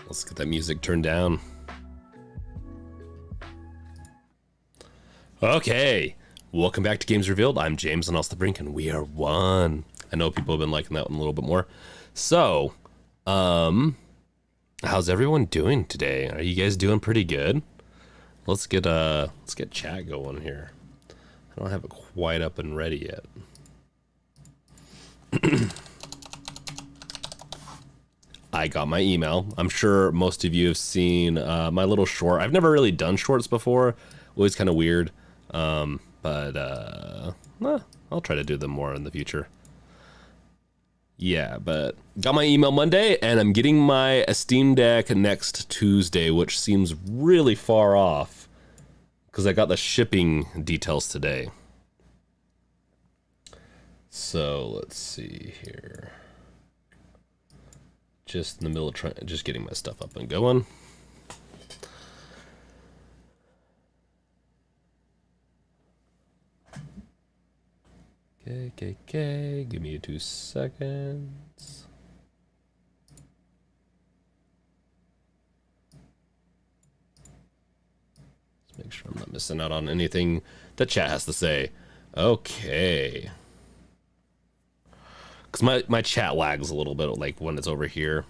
Let's get that music turned down. Okay, welcome back to Games Revealed. I'm James and Off the Brink, and we are one. I know people have been liking that one a little bit more. So, how's everyone doing today? Are you guys doing pretty good? Let's get chat going here. I don't have it quite up and ready yet. I got my email. I'm sure most of you have seen my little short. I've never really done shorts before. Always kind of weird. I'll try to do them more in the future. Yeah, but got my email Monday, and I'm getting my Steam Deck next Tuesday, which seems really far off because I got the shipping details today. So let's see here. Just in the middle of just getting my stuff up and going. Okay, give me 2 seconds. Let's make sure I'm not missing out on anything the chat has to say. Okay. Because my chat lags a little bit, like when it's over here.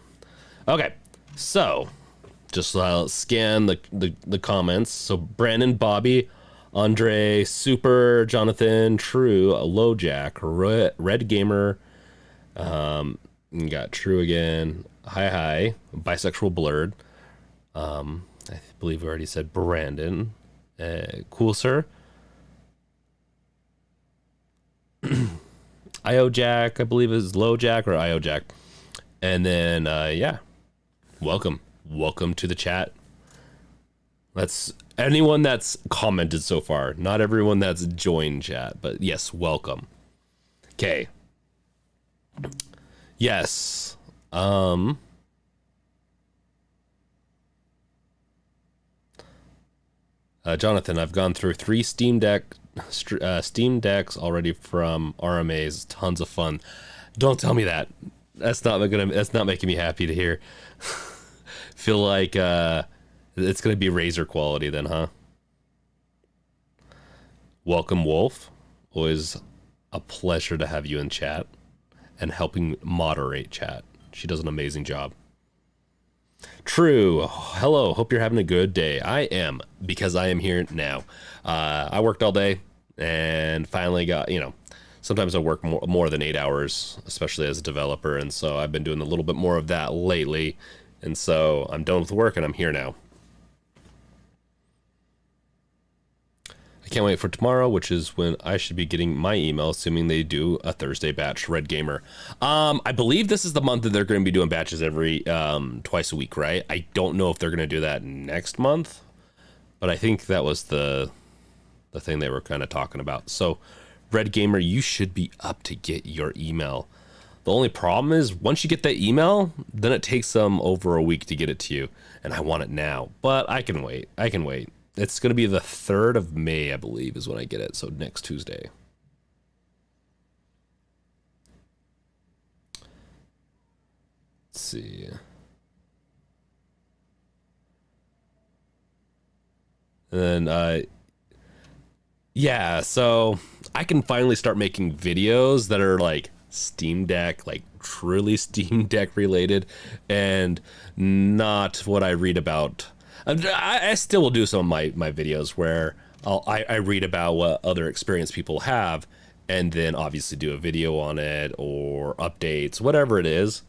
Okay, so just scan the comments. So Brandon, Bobby, Andre, Super, Jonathan, True, LowJack, Red Gamer, you got True again, Hi, Bisexual Blurred, I believe we already said Brandon, Cool Sir, IO-Jack, I believe is LowJack or IO-Jack, and then, yeah, welcome to the chat. That's anyone that's commented so far, not everyone that's joined chat, but yes, welcome. Okay. Yes. Jonathan, I've gone through 3 Steam Decks already from RMAs. Tons of fun. Don't tell me that. That's not making me happy to hear. Feel like it's gonna be Razer quality then, huh? Welcome, Wolf. Always a pleasure to have you in chat and helping moderate chat. She does an amazing job. True. Hello. Hope you're having a good day. I am, because I am here now. I worked all day and finally got, sometimes I work more than 8 hours, especially as a developer. And so I've been doing a little bit more of that lately. And so I'm done with work and I'm here now. I can't wait for tomorrow, which is when I should be getting my email, assuming they do a Thursday batch. Red Gamer. I believe this is the month that they're going to be doing batches every twice a week, right? I don't know if they're going to do that next month, but I think that was the thing they were kind of talking about. So, Red Gamer, you should be up to get your email. The only problem is once you get that email, then it takes them over a week to get it to you, and I want it now. But I can wait. I can wait. It's going to be the 3rd of May, I believe, is when I get it. So next Tuesday. Let's see. And then, yeah, so I can finally start making videos that are like Steam Deck, like truly Steam Deck related, and not what I read about. I still will do some of my videos where I read about what other experienced people have, and then obviously do a video on it or updates, whatever it is.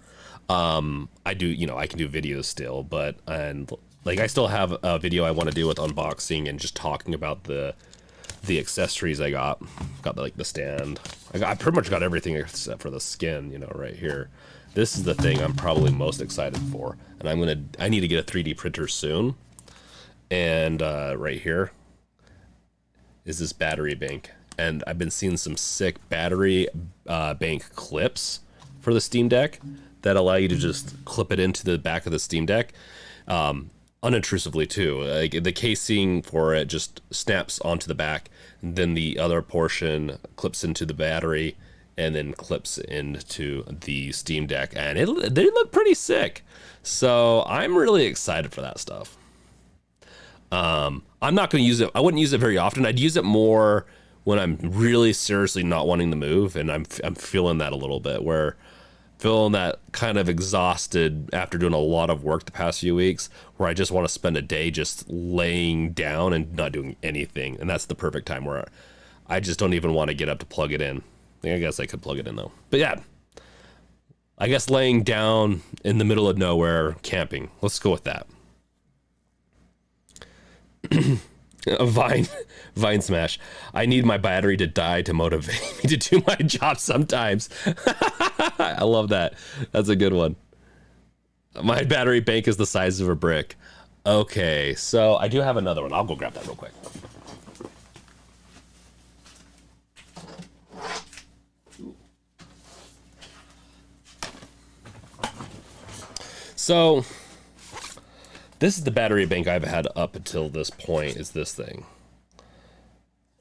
I do, I can do videos still, but I still have a video I want to do with unboxing and just talking about the accessories I got. Got like the stand. I pretty much got everything except for the skin, right here. This is the thing I'm probably most excited for, and I need to get a 3D printer soon. And right here is this battery bank, and I've been seeing some sick battery bank clips for the Steam Deck that allow you to just clip it into the back of the Steam Deck unintrusively too. Like the casing for it just snaps onto the back, and then the other portion clips into the battery and then clips into the Steam Deck, and they look pretty sick. So I'm really excited for that stuff. I'm not going to use it. I wouldn't use it very often. I'd use it more when I'm really seriously not wanting to move, and I'm feeling that a little bit, where feeling that kind of exhausted after doing a lot of work the past few weeks, where I just want to spend a day just laying down and not doing anything. And that's the perfect time where I just don't even want to get up to plug it in. I guess I could plug it in though. But yeah, I guess laying down in the middle of nowhere camping. Let's go with that. A Vine Smash. I need my battery to die to motivate me to do my job sometimes. I love that. That's a good one. My battery bank is the size of a brick. Okay, so I do have another one. I'll go grab that real quick. So this is the battery bank I've had up until this point, is this thing.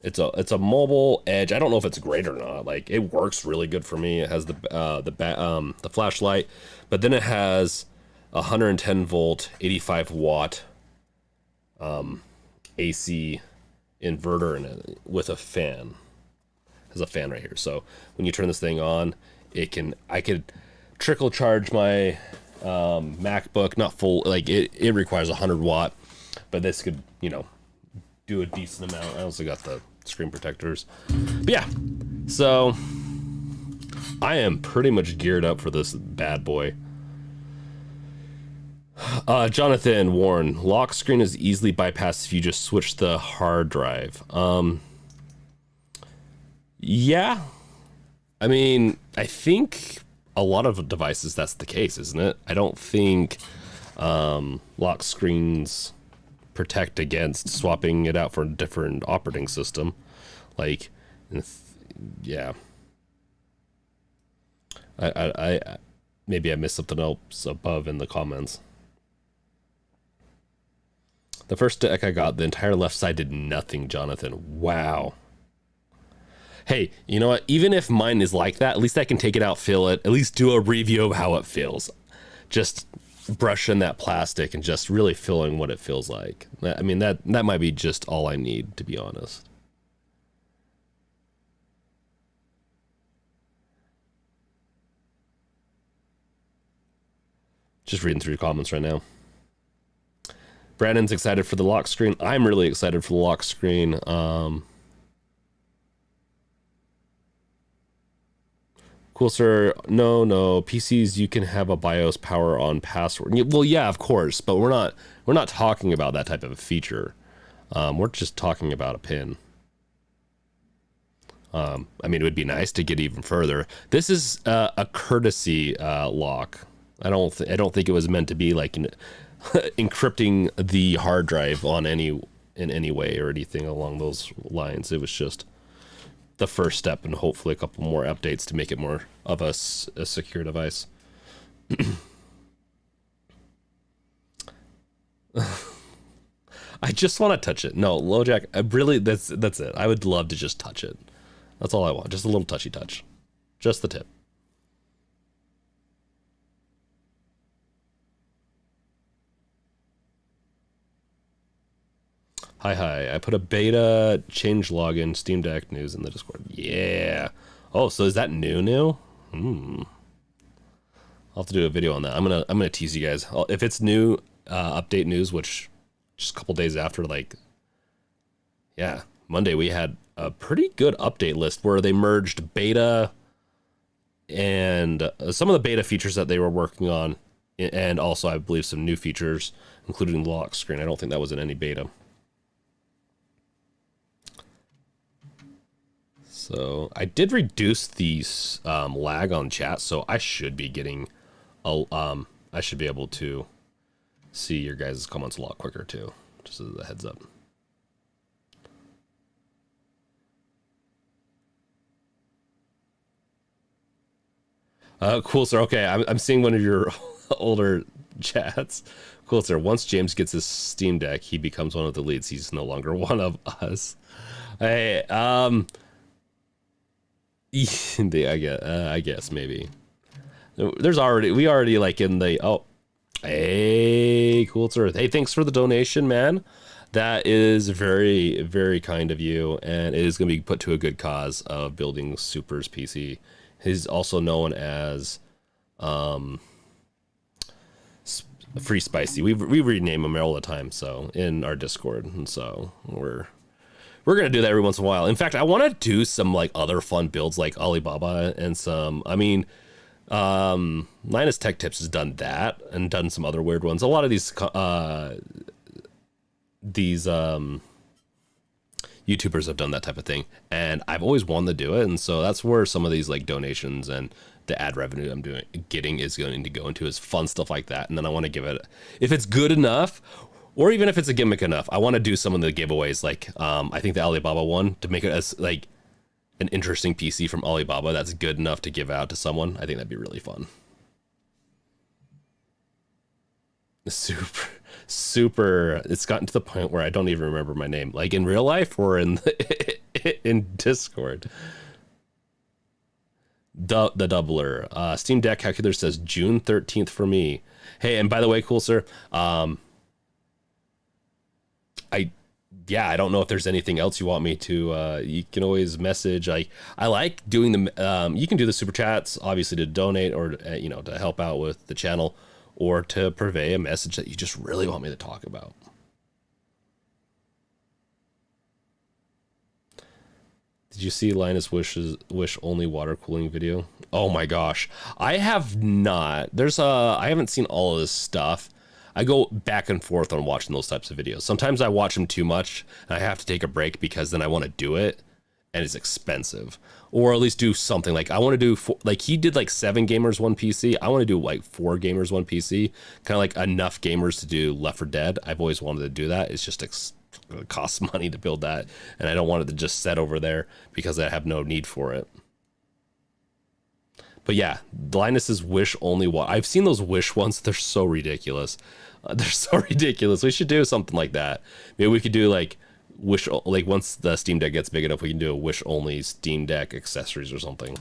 It's a mobile edge. I don't know if it's great or not. Like, it works really good for me. It has the flashlight, but then it has a 110 volt, 85 watt AC inverter in it with a fan. It has a fan right here. So when you turn this thing on, I could trickle charge my MacBook, not full, like it requires 100 watt, but this could, do a decent amount. I also got the screen protectors, but yeah, so I am pretty much geared up for this bad boy. Jonathan Warren, lock screen is easily bypassed if you just switch the hard drive. Yeah, I mean, I think a lot of devices that's the case, isn't it? I don't think lock screens protect against swapping it out for a different operating system. Like, yeah. I maybe I missed something else above in the comments. The first deck I got, the entire left side did nothing, Jonathan. Wow. Hey, you know what? Even if mine is like that, at least I can take it out, feel it, at least do a review of how it feels. Just brushing that plastic and just really feeling what it feels like. I mean, that might be just all I need, to be honest. Just reading through comments right now. Brandon's excited for the lock screen. I'm really excited for the lock screen. Cool, sir. No. PCs, you can have a BIOS power on password. Well, yeah, of course, but we're not talking about that type of a feature. We're just talking about a pin. I mean, it would be nice to get even further. This is a courtesy lock. I don't think it was meant to be like encrypting the hard drive in any way or anything along those lines. It was just the first step, and hopefully a couple more updates to make it more of a secure device. I just want to touch it. No, LoJack, that's it. I would love to just touch it. That's all I want. Just a little touchy touch. Just the tip. Hi. I put a beta change login Steam Deck news in the Discord. Yeah. Oh, so is that new? I'll have to do a video on that. I'm gonna tease you guys. If it's new update news, which just a couple days after, like, yeah, Monday we had a pretty good update list where they merged beta and some of the beta features that they were working on, and also I believe some new features, including the lock screen. I don't think that was in any beta. So I did reduce the lag on chat, so I should be getting I should be able to see your guys' comments a lot quicker too, just as a heads up. Cool, sir. Okay, I'm seeing one of your older chats. Cool, sir. Once James gets his Steam Deck, he becomes one of the leads. He's no longer one of us. Hey, I guess maybe. We already like in the, hey, cool, sir. Hey, thanks for the donation, man. That is very, very kind of you, and it is going to be put to a good cause of building Super's PC. He's also known as Free Spicy. We rename him all the time, so in our Discord, and so we're gonna do that every once in a while. In fact, I want to do some like other fun builds like Alibaba and some. I mean, Linus Tech Tips has done that and done some other weird ones. A lot of these YouTubers have done that type of thing, and I've always wanted to do it, and so that's where some of these like donations and the ad revenue I'm getting is going to go into, is fun stuff like that. And then I want to give it, if it's good enough, or even if it's a gimmick enough, I want to do some of the giveaways, like I think the Alibaba one, to make it as like an interesting PC from Alibaba that's good enough to give out to someone. I think that'd be really fun. Super. It's gotten to the point where I don't even remember my name, like in real life or in in Discord. The doubler. Steam Deck calculator says June 13th for me. Hey, and by the way, cool, sir. I don't know if there's anything else you want me to. You can always message. I like doing the. You can do the super chats, obviously, to donate or to help out with the channel, or to purvey a message that you just really want me to talk about. Did you see Linus wish only water cooling video? Oh my gosh, I have not. I haven't seen all of this stuff. I go back and forth on watching those types of videos. Sometimes I watch them too much and I have to take a break because then I want to do it and it's expensive, or at least do something like I want to do like he did like 7 gamers 1 PC. I want to do like 4 gamers 1 PC, kind of like enough gamers to do Left 4 Dead. I've always wanted to do that. It's just it costs money to build that, and I don't want it to just set over there because I have no need for it. But yeah, Linus's wish only one. I've seen those wish ones. They're so ridiculous. They're so ridiculous. We should do something like that. Maybe we could do like wish, like once the Steam Deck gets big enough, we can do a wish only Steam Deck accessories or something,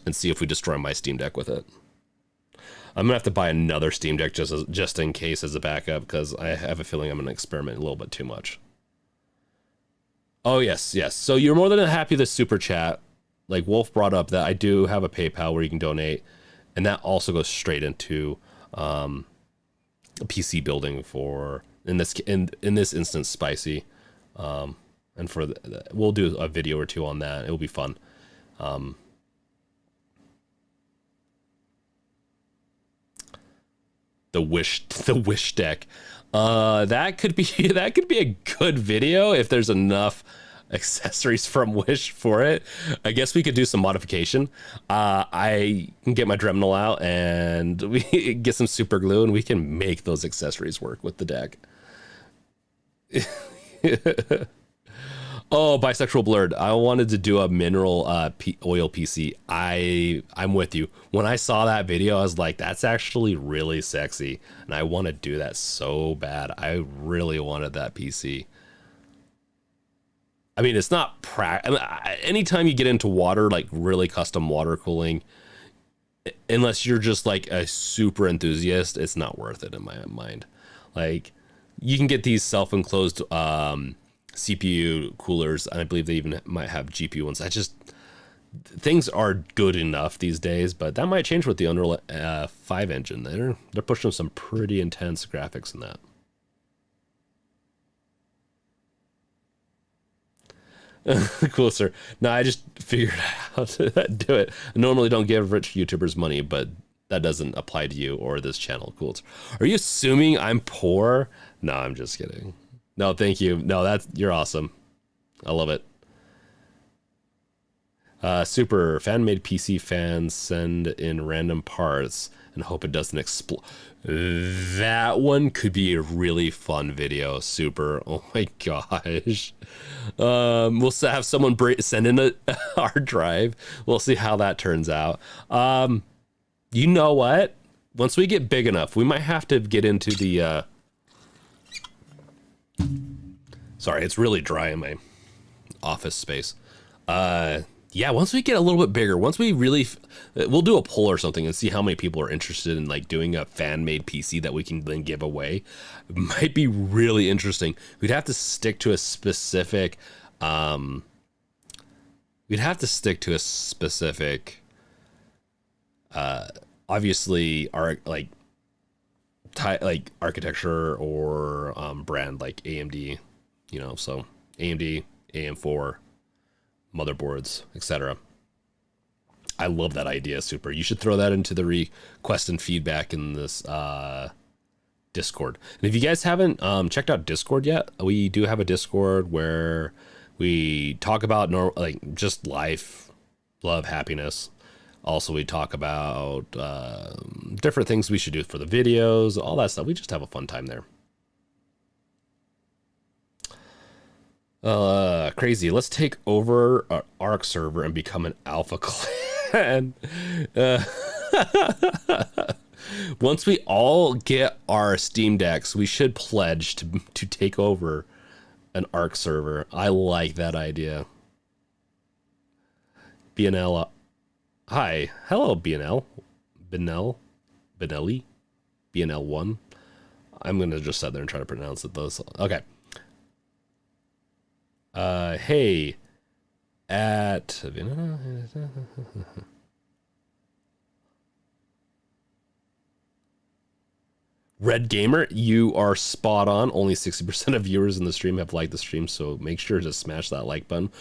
and see if we destroy my Steam Deck with it. I'm gonna have to buy another Steam Deck just in case as a backup, because I have a feeling I'm gonna experiment a little bit too much. Oh yes. So you're more than happy to super chat. Like Wolf brought up that I do have a PayPal where you can donate, and that also goes straight into PC building for, in this instance, spicy. And for we'll do a video or two on that. It'll be fun. The wish deck. That could be a good video if there's enough accessories from Wish for it. I guess we could do some modification. I can get my Dremel out and we get some super glue and we can make those accessories work with the deck. Oh, bisexual blurred. I wanted to do a mineral oil PC. I'm with you. When I saw that video, I was like, that's actually really sexy. And I want to do that so bad. I really wanted that PC. I mean, it's not anytime you get into water, like really custom water cooling, unless you're just like a super enthusiast, it's not worth it in my mind. Like, you can get these self-enclosed CPU coolers, and I believe they even might have GPU ones. Things are good enough these days, but that might change with the Unreal 5 engine. They're pushing some pretty intense graphics in that. Cool, sir. No, I just figured out how to do it. I normally don't give rich YouTubers money, but that doesn't apply to you or this channel. Cool. Are you assuming I'm poor? No, I'm just kidding. No, thank you. No, you're awesome. I love it. Super fan-made PC fans send in random parts and hope it doesn't explode. That one could be a really fun video. Super. Oh my gosh. We'll have someone send in a hard drive. We'll see how that turns out. You know what? Once we get big enough, we might have to get into the sorry, it's really dry in my office space. Yeah, once we get a little bit bigger, once we really, we'll do a poll or something and see how many people are interested in like doing a fan-made PC that we can then give away. It might be really interesting. We'd have to stick to a specific, obviously like architecture or brand like AMD, so AMD, AM4, motherboards, etc. I love that idea. Super. You should throw that into the request and feedback in this Discord. And if you guys haven't checked out Discord yet, we do have a Discord where we talk about just life, love, happiness. Also, we talk about different things we should do for the videos, all that stuff. We just have a fun time there. Crazy. Let's take over our Arc server and become an alpha clan. Once we all get our Steam Decks, we should pledge to take over an Arc server. I like that idea. BNL. Hi. Hello, BNL. Benelli. BNL1. I'm going to just sit there and try to pronounce it, though. Okay. Hey, at Red Gamer, you are spot on. Only 60% of viewers in the stream have liked the stream, so make sure to smash that like button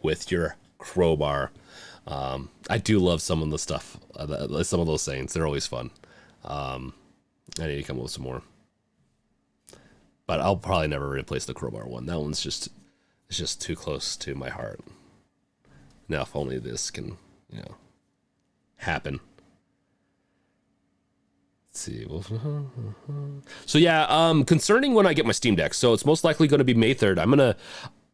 with your crowbar. I do love some of the stuff, some of those sayings. They're always fun. I need to come up with some more, but I'll probably never replace the crowbar one. That one's just too close to my heart. Now, if only this can, happen. Let's see. So yeah, concerning when I get my Steam Deck, so it's most likely going to be May 3rd.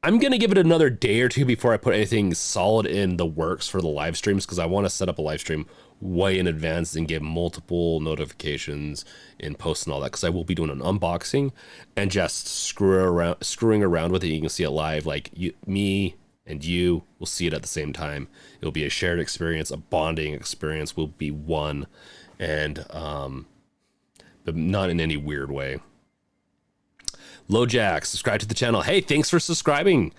I'm gonna give it another day or two before I put anything solid in the works for the live streams, because I want to set up a live stream way in advance and get multiple notifications in post and all that, because I will be doing an unboxing and just screwing around with it. You can see it live, like me and you will see it at the same time. It'll be a shared experience, a bonding experience. Will be one, and but not in any weird way. LoJack, subscribe to the channel. Hey, thanks for subscribing.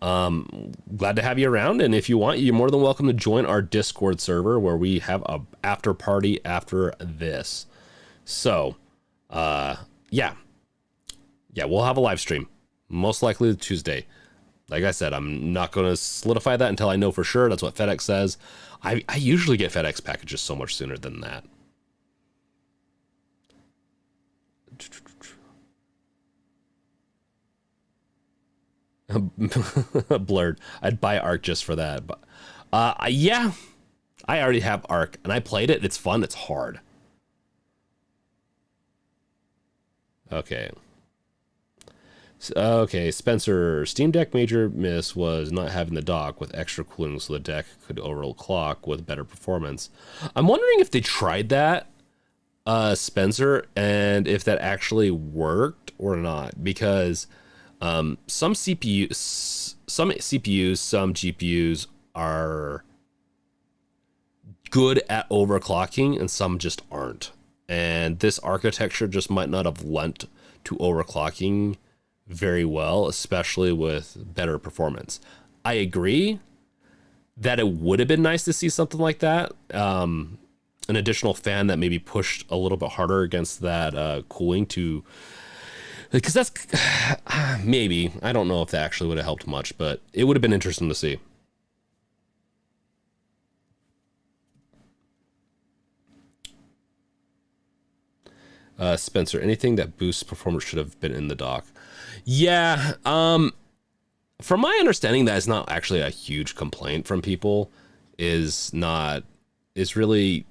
Glad to have you around, and if you want, you're more than welcome to join our Discord server where we have a after party after this. So, yeah, we'll have a live stream, most likely Tuesday. Like I said, I'm not going to solidify that until I know for sure. That's what FedEx says. I usually get FedEx packages so much sooner than that. Blurred. I'd buy Ark just for that. But yeah, I already have Ark and I played it. It's fun. It's hard. Okay. Okay, Spencer. Steam Deck major miss was not having the dock with extra cooling so the deck could overclock with better performance. I'm wondering if they tried that, Spencer, and if that actually worked or not, because some CPUs, some GPUs are good at overclocking and some just aren't. And this architecture just might not have lent to overclocking very well, especially with better performance. I agree that it would have been nice to see something like that. An additional fan that maybe pushed a little bit harder against that cooling to, because that's maybe, I don't know if that actually would have helped much, but it would have been interesting to see. Spencer, anything that boosts performance should have been in the dock. Yeah, from my understanding, that is not actually a huge complaint from people. Is really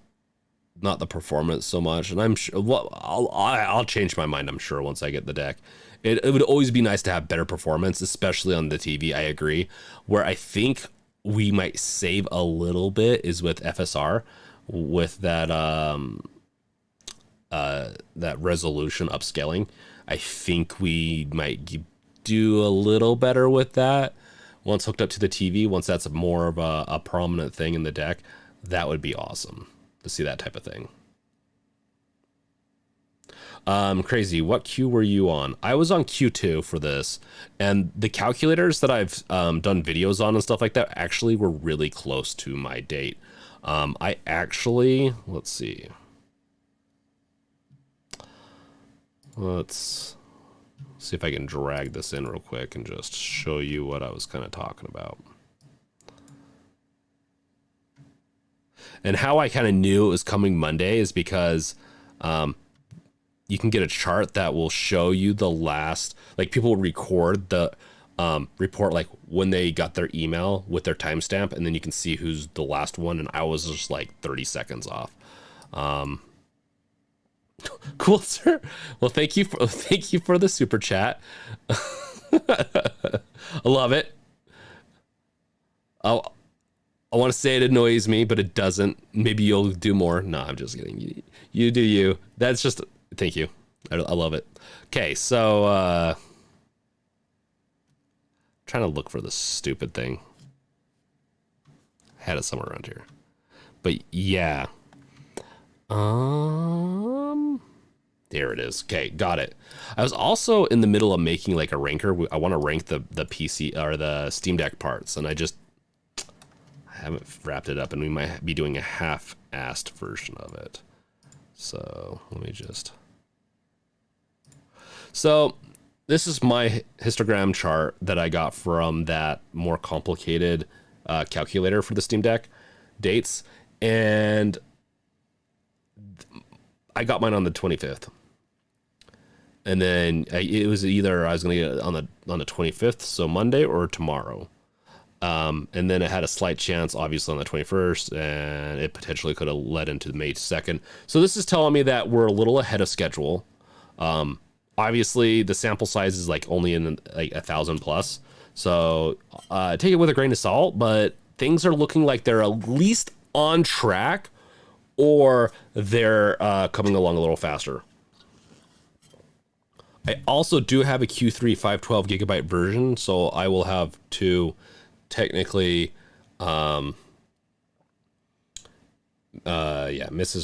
not the performance so much, and I'm sure. Well, I'll change my mind. I'm sure once I get the deck. It would always be nice to have better performance, especially on the TV. I agree. Where I think we might save a little bit is with FSR, with that resolution upscaling. I think we might do a little better with that once hooked up to the TV. Once that's more of a prominent thing in the deck, that would be awesome to see that type of thing. Crazy. What queue were you on? I was on Q2 for this, and the calculators that I've done videos on and stuff like that actually were really close to my date. I actually, let's see. Let's see if I can drag this in real quick and just show you what I was kind of talking about. And how I kind of knew it was coming Monday is because you can get a chart that will show you the last, like people record the report like when they got their email with their timestamp, and then you can see who's the last one, and I was just like 30 seconds off. Cool, sir. Well, thank you for the super chat. I love it. I want to say it annoys me, but it doesn't. Maybe you'll do more. No, I'm just kidding. You do you. That's just, thank you. I love it. Okay, so trying to look for this stupid thing. I had it somewhere around here. But yeah. There it is. Okay, got it. I was also in the middle of making like a ranker. I want to rank the PC or the Steam Deck parts, and I haven't wrapped it up, and we might be doing a half-assed version of it. So let me just. So this is my histogram chart that I got from that more complicated calculator for the Steam Deck dates, and I got mine on the 25th. And then it was either I was going to get it on the 25th, so Monday, or tomorrow. And then it had a slight chance, obviously, on the 21st, and it potentially could have led into May 2nd. So this is telling me that we're a little ahead of schedule. Obviously, the sample size is like only in like 1,000 plus. So take it with a grain of salt, but things are looking like they're at least on track, or they're coming along a little faster. I also do have a Q3 512 gigabyte version, so I will have two. Technically, Mrs.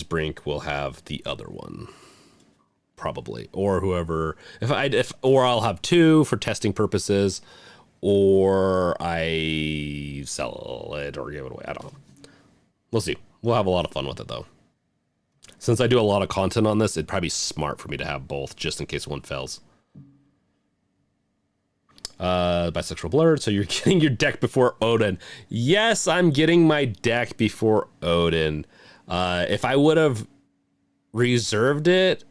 Brink will have the other one, probably, or whoever. Or I'll have two for testing purposes, or I sell it or give it away. I don't know. We'll see. We'll have a lot of fun with it though. Since I do a lot of content on this, it'd probably be smart for me to have both just in case one fails. Bisexual blurred, so you're getting your deck before Odin. Yes, I'm getting my deck before Odin. If I would have reserved it,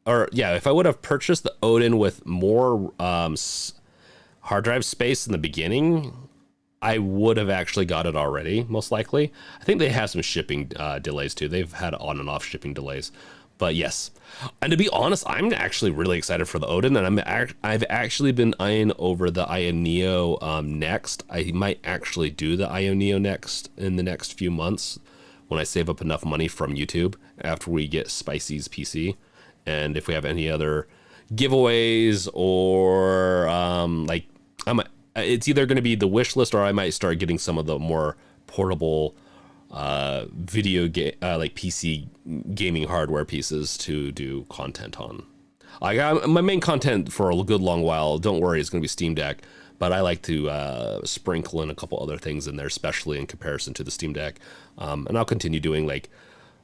or yeah, if I would have purchased the Odin with more hard drive space in the beginning, I would have actually got it already, most likely. I think they have some shipping delays too. They've had on and off shipping delays. But yes, and to be honest, I'm actually really excited for the Odin, and I've actually been eyeing over the Io Neo next. I might actually do the Io Neo next in the next few months when I save up enough money from YouTube after we get Spicy's PC, and if we have any other giveaways or like it's either going to be the wish list or I might start getting some of the more portable video game like PC gaming hardware pieces to do content on. I got my main content for a good long while, don't worry, it's going to be Steam Deck, but I like to sprinkle in a couple other things in there, especially in comparison to the Steam Deck. And I'll continue doing like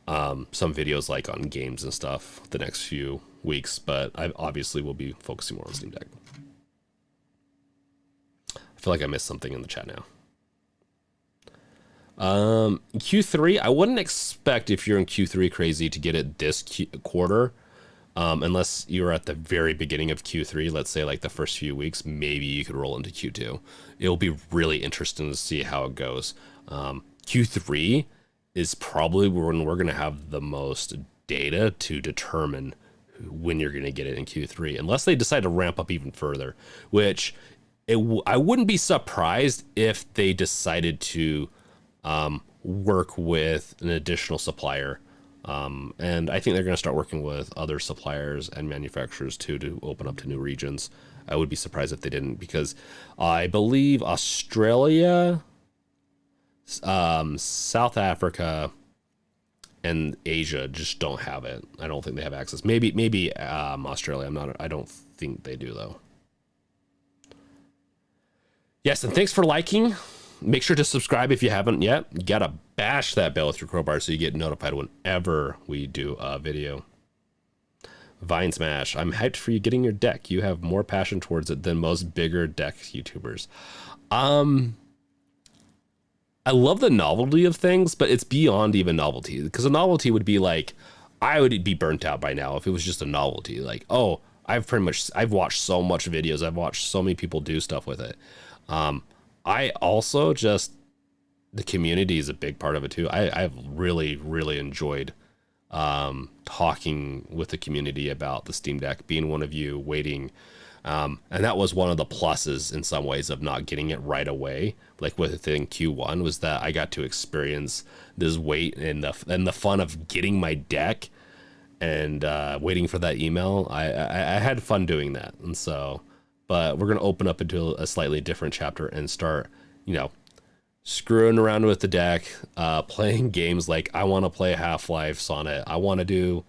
some videos like on games and stuff the next few weeks, but I obviously will be focusing more on Steam Deck. I feel like I missed something in the chat now. Q3, I wouldn't expect if you're in Q3 crazy to get it this quarter, unless you're at the very beginning of Q3, let's say like the first few weeks, maybe you could roll into Q2. It'll be really interesting to see how it goes. Q3 is probably when we're going to have the most data to determine when you're going to get it in Q3, unless they decide to ramp up even further, which I wouldn't be surprised if they decided to work with an additional supplier. And I think they're going to start working with other suppliers and manufacturers too to open up to new regions. I would be surprised if they didn't, because I believe Australia, South Africa, and Asia just don't have it. I don't think they have access. Maybe Australia. I don't think they do though. Yes, and thanks for liking. Make sure to subscribe if you haven't yet. You gotta bash that bell with your crowbar so you get notified whenever we do a video. Vine Smash, I'm hyped for you getting your deck. You have more passion towards it than most bigger deck YouTubers. I love the novelty of things, but it's beyond even novelty, because a novelty would be like, I would be burnt out by now if it was just a novelty. Like, oh, I've watched so much videos. I've watched so many people do stuff with it. I also just, the community is a big part of it too. I've really, really enjoyed talking with the community about the Steam Deck, being one of you, waiting. And that was one of the pluses in some ways of not getting it right away. Like within Q1 was that I got to experience this wait and the fun of getting my deck and waiting for that email. I had fun doing that. And so, but we're going to open up into a slightly different chapter and start, screwing around with the deck, playing games like I want to play Half-Life, Sonnet. I want to do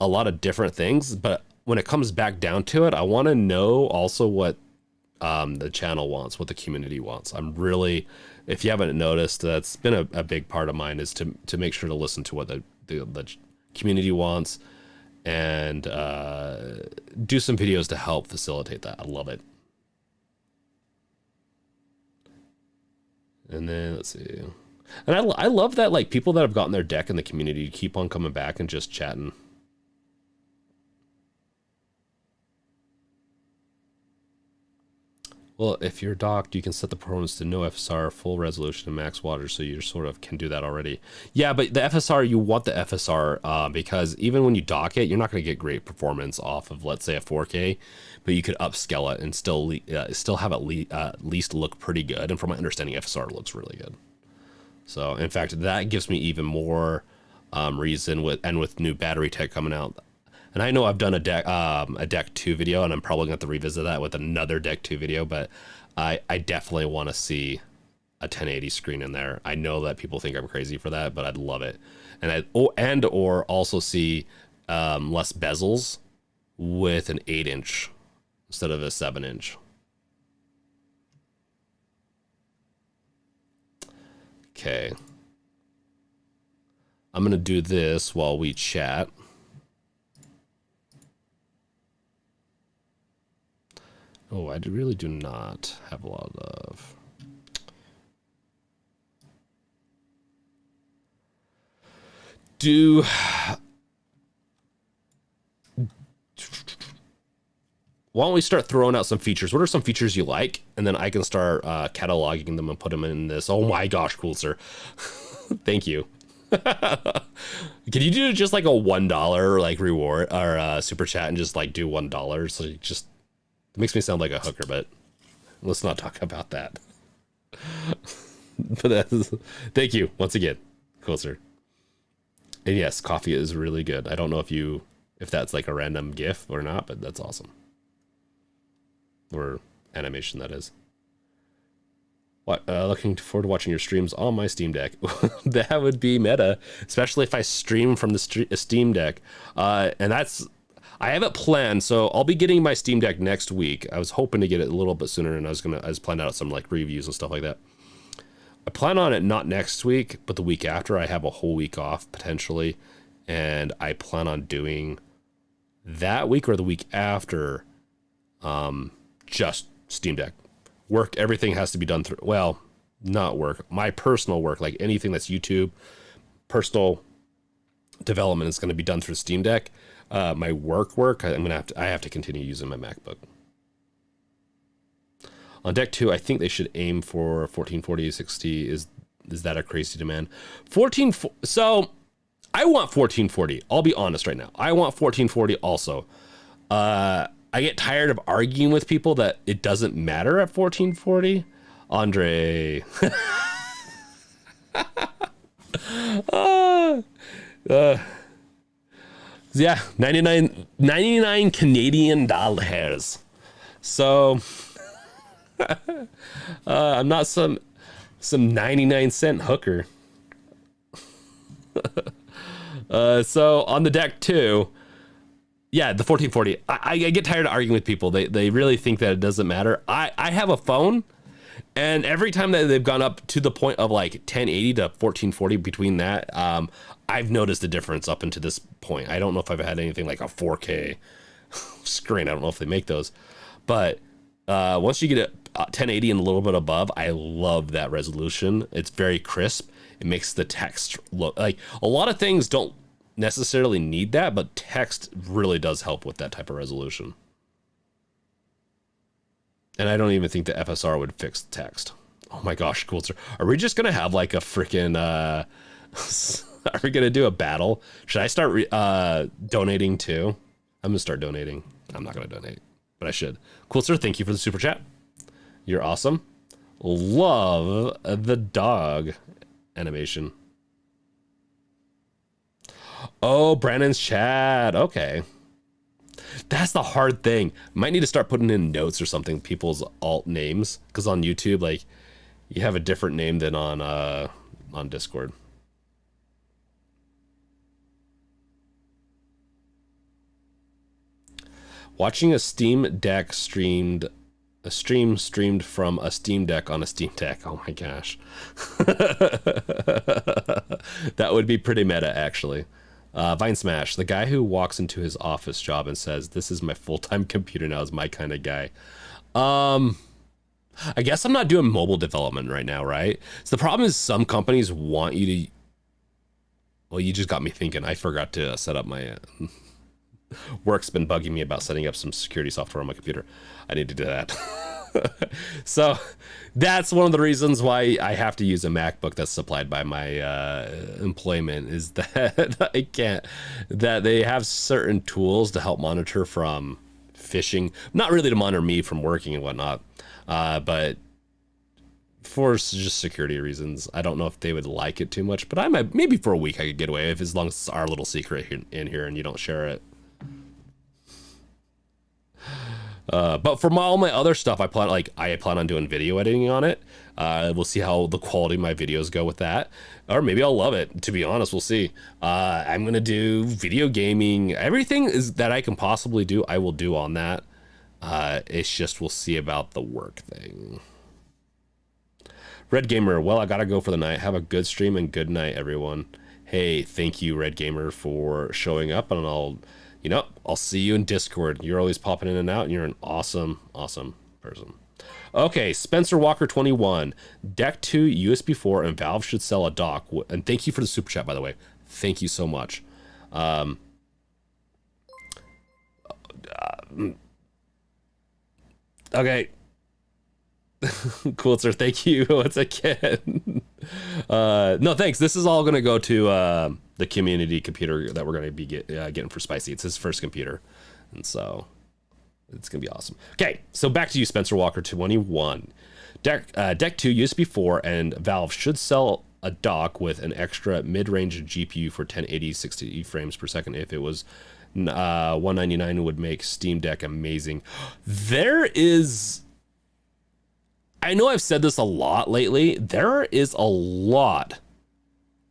a lot of different things, but when it comes back down to it, I want to know also what the channel wants, what the community wants. I'm really, if you haven't noticed, that's been a big part of mine, is to make sure to listen to what the community wants and do some videos to help facilitate that. I love it. And then let's see. And I love that, like, people that have gotten their deck in the community keep on coming back and just chatting. Well, if you're docked, you can set the performance to no FSR, full resolution, and max wattage, so you sort of can do that already. Yeah, but the FSR, you want the FSR because even when you dock it, you're not going to get great performance off of, let's say, a 4K, but you could upscale it and still have it at least look pretty good. And from my understanding, FSR looks really good. So, in fact, that gives me even more reason with new battery tech coming out. And I know I've done a deck 2 video, and I'm probably going to have to revisit that with another deck 2 video, but I definitely want to see a 1080 screen in there. I know that people think I'm crazy for that, but I'd love it. And or also see less bezels with an 8-inch instead of a 7-inch. Okay. I'm going to do this while we chat. Oh, I really do not have a lot of... Why don't we start throwing out some features? What are some features you like? And then I can start cataloging them and put them in this. Oh my gosh, cool, sir. Thank you. Can you do just like a $1 like reward or super chat and just like do $1? So it just it makes me sound like a hooker, but let's not talk about that. But that's, thank you once again, cool, sir. And yes, coffee is really good. I don't know if that's like a random GIF or not, but that's awesome. Or animation, that is. What, looking forward to watching your streams on my Steam Deck. That would be meta, especially if I stream from the Steam Deck. And that's, I have it planned, so I'll be getting my Steam Deck next week. I was hoping to get it a little bit sooner, and I was planning out some like reviews and stuff like that. I plan on it not next week, but the week after. I have a whole week off potentially, and I plan on doing that week or the week after, just Steam Deck. Work, everything has to be done through, well, not work, my personal work, like anything that's YouTube, personal development is going to be done through Steam Deck. My work, I have to continue using my MacBook. On deck 2, I think they should aim for 1440 60. Is that a crazy demand? So I want 1440. I'll be honest right now. I want 1440 also. I get tired of arguing with people that it doesn't matter at 1440. Andre. Yeah, 99 Canadian dollars. So I'm not some 99-cent hooker. So on the deck too, yeah, the 1440. I get tired of arguing with people. They really think that it doesn't matter. I have a phone, and every time that they've gone up to the point of like 1080 to 1440, between that, I've noticed a difference up until this point. I don't know if I've had anything like a 4K screen. I don't know if they make those, but once you get it 1080 and a little bit above, I love that resolution. It's very crisp. It makes the text look like, a lot of things don't necessarily need that, but text really does help with that type of resolution. And I don't even think the FSR would fix text. Oh my gosh, cool, sir. Are we just gonna have like a freaking are we gonna do a battle? Should I start donating too? I'm gonna start donating. I'm not gonna donate, but I should. Cool, sir, thank you for the super chat. You're awesome. Love the dog animation. Oh, Brandon's chat. Okay. That's the hard thing. Might need to start putting in notes or something, people's alt names, because on YouTube, like, you have a different name than on Discord. Watching a Steam Deck streamed from a Steam Deck on a Steam Deck. Oh my gosh. That would be pretty meta, actually. Vine Smash, the guy who walks into his office job and says, "This is my full-time computer now," is my kind of guy. I guess I'm not doing mobile development right now, right? So the problem is some companies want you to... Well, you just got me thinking. I forgot to set up my... Work's been bugging me about setting up some security software on my computer. I need to do that. So that's one of the reasons why I have to use a MacBook that's supplied by my employment, is that I can't, that they have certain tools to help monitor from phishing, not really to monitor me from working and whatnot, but for just security reasons. I don't know if they would like it too much, but I might, maybe for a week I could get away with, as long as it's our little secret in here and you don't share it. But for all my other stuff, I plan on doing video editing on it. We'll see how the quality of my videos go with that, or maybe I'll love it. To be honest, we'll see. I'm gonna do video gaming. Everything is that I can possibly do, I will do on that. It's just we'll see about the work thing. Red Gamer, well, I gotta go for the night. Have a good stream and good night, everyone. hey, thank you, Red Gamer, for showing up, and I'll see you in Discord. You're always popping in and out, and you're an awesome, awesome person. Okay, Spencer Walker 21. Deck 2, USB 4, and Valve should sell a dock. And thank you for the super chat, by the way. Thank you so much. Okay. Cool, sir. Thank you once again. No, thanks. This is all going to go to the community computer that we're going to be getting for Spicy. It's his first computer. And so it's going to be awesome. Okay, so back to you, Spencer Walker 21. Deck 2, USB 4, and Valve should sell a dock with an extra mid-range GPU for 1080 60 frames per second. If it was $199, would make Steam Deck amazing. I know I've said this a lot lately. There is a lot,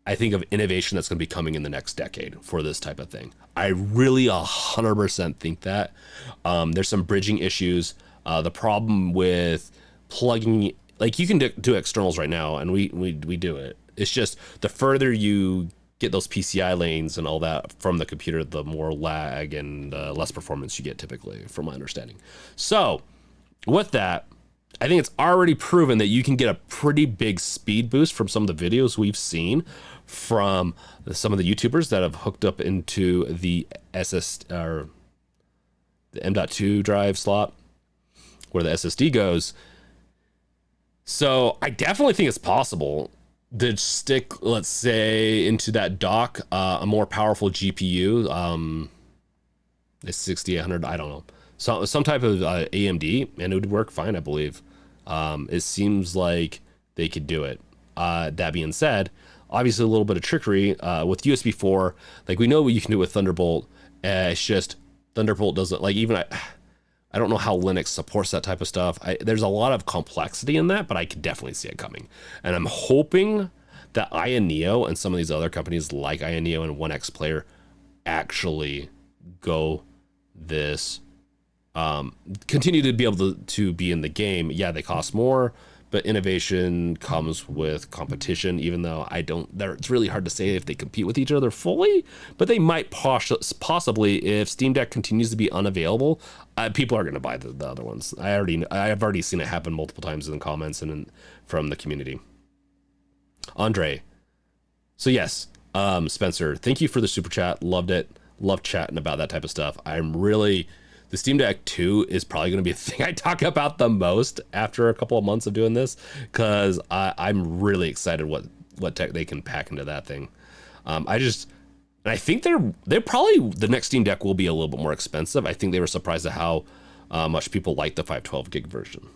I think, of innovation that's going to be coming in the next decade for this type of thing. I really 100% think that. There's some bridging issues. The problem with plugging, like, you can do externals right now, and we do it. It's just the further you get those PCI lanes and all that from the computer, the more lag and less performance you get typically, from my understanding. So with that, I think it's already proven that you can get a pretty big speed boost from some of the videos we've seen from some of the YouTubers that have hooked up into the or the M.2 drive slot where the SSD goes. So I definitely think it's possible to stick, let's say, into that dock a more powerful GPU, a 6800, I don't know, some type of AMD, and it would work fine, I believe. It seems like they could do it. That being said, obviously a little bit of trickery with USB 4. Like, we know what you can do with Thunderbolt. It's just Thunderbolt doesn't, like, even I don't know how Linux supports that type of stuff. There's a lot of complexity in that, but I could definitely see it coming. And I'm hoping that Neo and some of these other companies like Neo and 1X Player actually go this, continue to be able to be in the game. Yeah, they cost more, but innovation comes with competition, even though it's really hard to say if they compete with each other fully, but they might possibly. If Steam Deck continues to be unavailable, people are going to buy the other ones. I've already seen it happen multiple times in the comments and from the community. Andre. So yes, Spencer, thank you for the super chat. Loved it. Love chatting about that type of stuff. The Steam Deck 2 is probably going to be a thing I talk about the most after a couple of months of doing this, because I'm really excited what tech they can pack into that thing. I think they're probably, the next Steam Deck will be a little bit more expensive. I think they were surprised at how much people like the 512 gig version.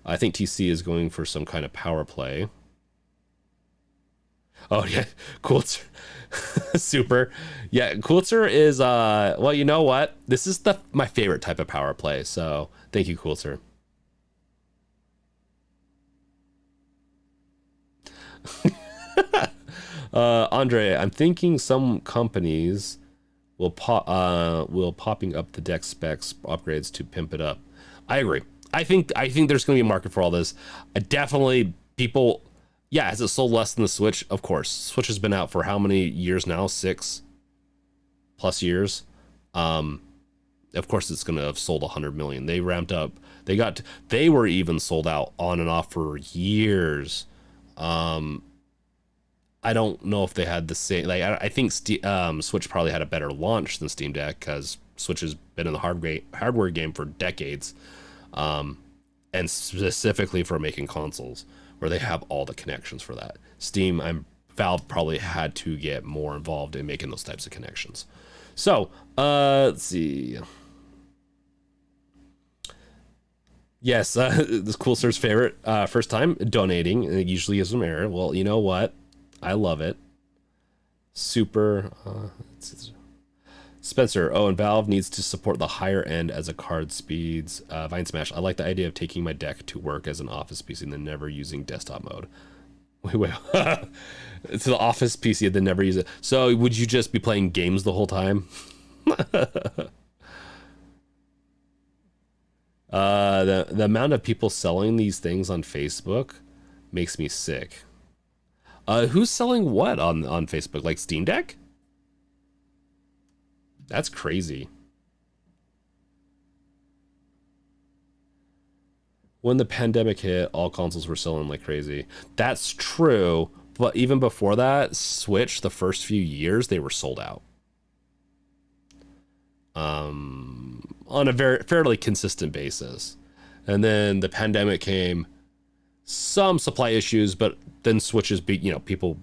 I think TC is going for some kind of power play. Oh yeah, Coulter. Super. Yeah, Coulter is well, you know what? This is my favorite type of power play, so thank you, Coulter. Andre, I'm thinking some companies will popping up the deck specs upgrades to pimp it up. I agree. I think there's going to be a market for all this. Definitely people. Yeah, has it sold less than the Switch? Of course. Switch has been out for how many years now? 6+ years. Of course it's going to have sold 100 million. They ramped up. They were even sold out on and off for years. I don't know if they had the same, like, I think Switch probably had a better launch than Steam Deck, because Switch has been in the hardware game for decades, and specifically for making consoles, where they have all the connections for that. Valve probably had to get more involved in making those types of connections. So, let's see. Yes, this is Coulter's favorite first time donating. It usually gives them error. Well, you know what? I love it. Super. Spencer, and Valve needs to support the higher end as a card speeds. Vine Smash, I like the idea of taking my deck to work as an office PC and then never using desktop mode. Wait. It's the office PC and then never use it. So would you just be playing games the whole time? The amount of people selling these things on Facebook makes me sick. Who's selling what on Facebook? Like Steam Deck? That's crazy. When the pandemic hit, all consoles were selling like crazy. That's true, but even before that, Switch, the first few years, they were sold out. On a very fairly consistent basis. And then the pandemic came, some supply issues, but then Switches people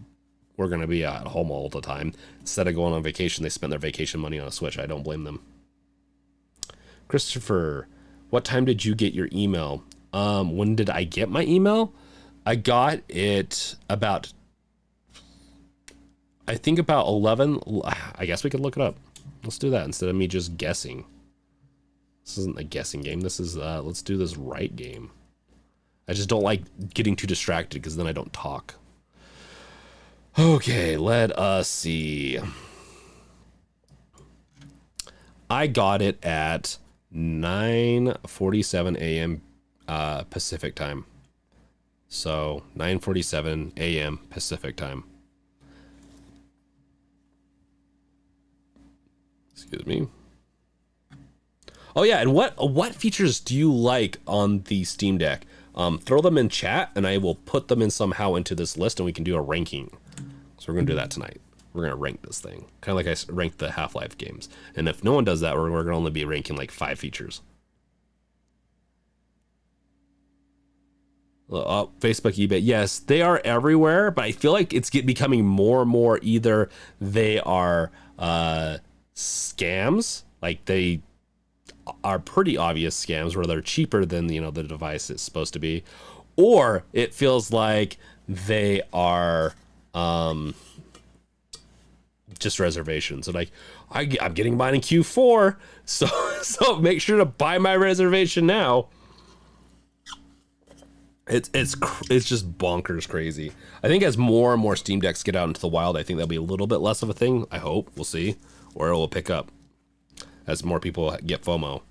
were going to be at home all the time. Instead of going on vacation, they spent their vacation money on a Switch. I don't blame them. Christopher, what time did you get your email? When did I get my email? I got it about, I think about 11. I guess we could look it up. Let's do that instead of me just guessing. This isn't a guessing game. This is, let's do this right game. I just don't like getting too distracted because then I don't talk. Okay, let us see. I got it at 9:47 a.m. Pacific time. So 9:47 a.m. Pacific time. Excuse me. Oh yeah, and what features do you like on the Steam Deck? Throw them in chat, and I will put them in somehow into this list, and we can do a ranking. So we're gonna do that tonight. We're gonna rank this thing, kind of like I ranked the Half-Life games. And if no one does that, we're gonna only be ranking like 5 features. Facebook, eBay, yes, they are everywhere, but I feel like it's becoming more and more either they are scams, like they are pretty obvious scams where they're cheaper than the device is supposed to be, or it feels like they are just reservations. And like I'm getting mine in Q4, so make sure to buy my reservation now. It's just bonkers crazy. I think as more and more Steam Decks get out into the wild, I think that'll be a little bit less of a thing. I hope. We'll see. Or it will pick up as more people get FOMO.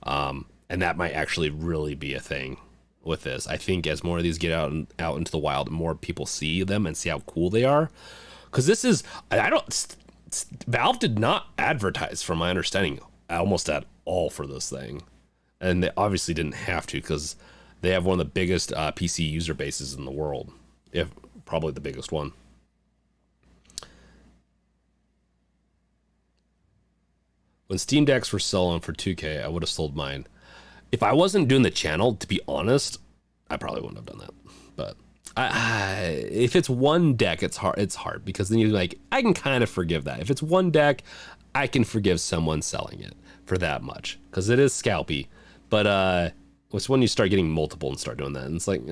And that might actually really be a thing with this. I think as more of these get out into the wild, more people see them and see how cool they are. Because this is, Valve did not advertise, from my understanding, almost at all for this thing. And they obviously didn't have to, because they have one of the biggest PC user bases in the world, if probably the biggest one. When Steam Decks were selling for $2K, I would have sold mine. If I wasn't doing the channel, to be honest, I probably wouldn't have done that. But if it's one deck, it's hard. It's hard because then you're like, I can kind of forgive that. If it's one deck, I can forgive someone selling it for that much because it is scalpy. But it's when you start getting multiple and start doing that, and it's like,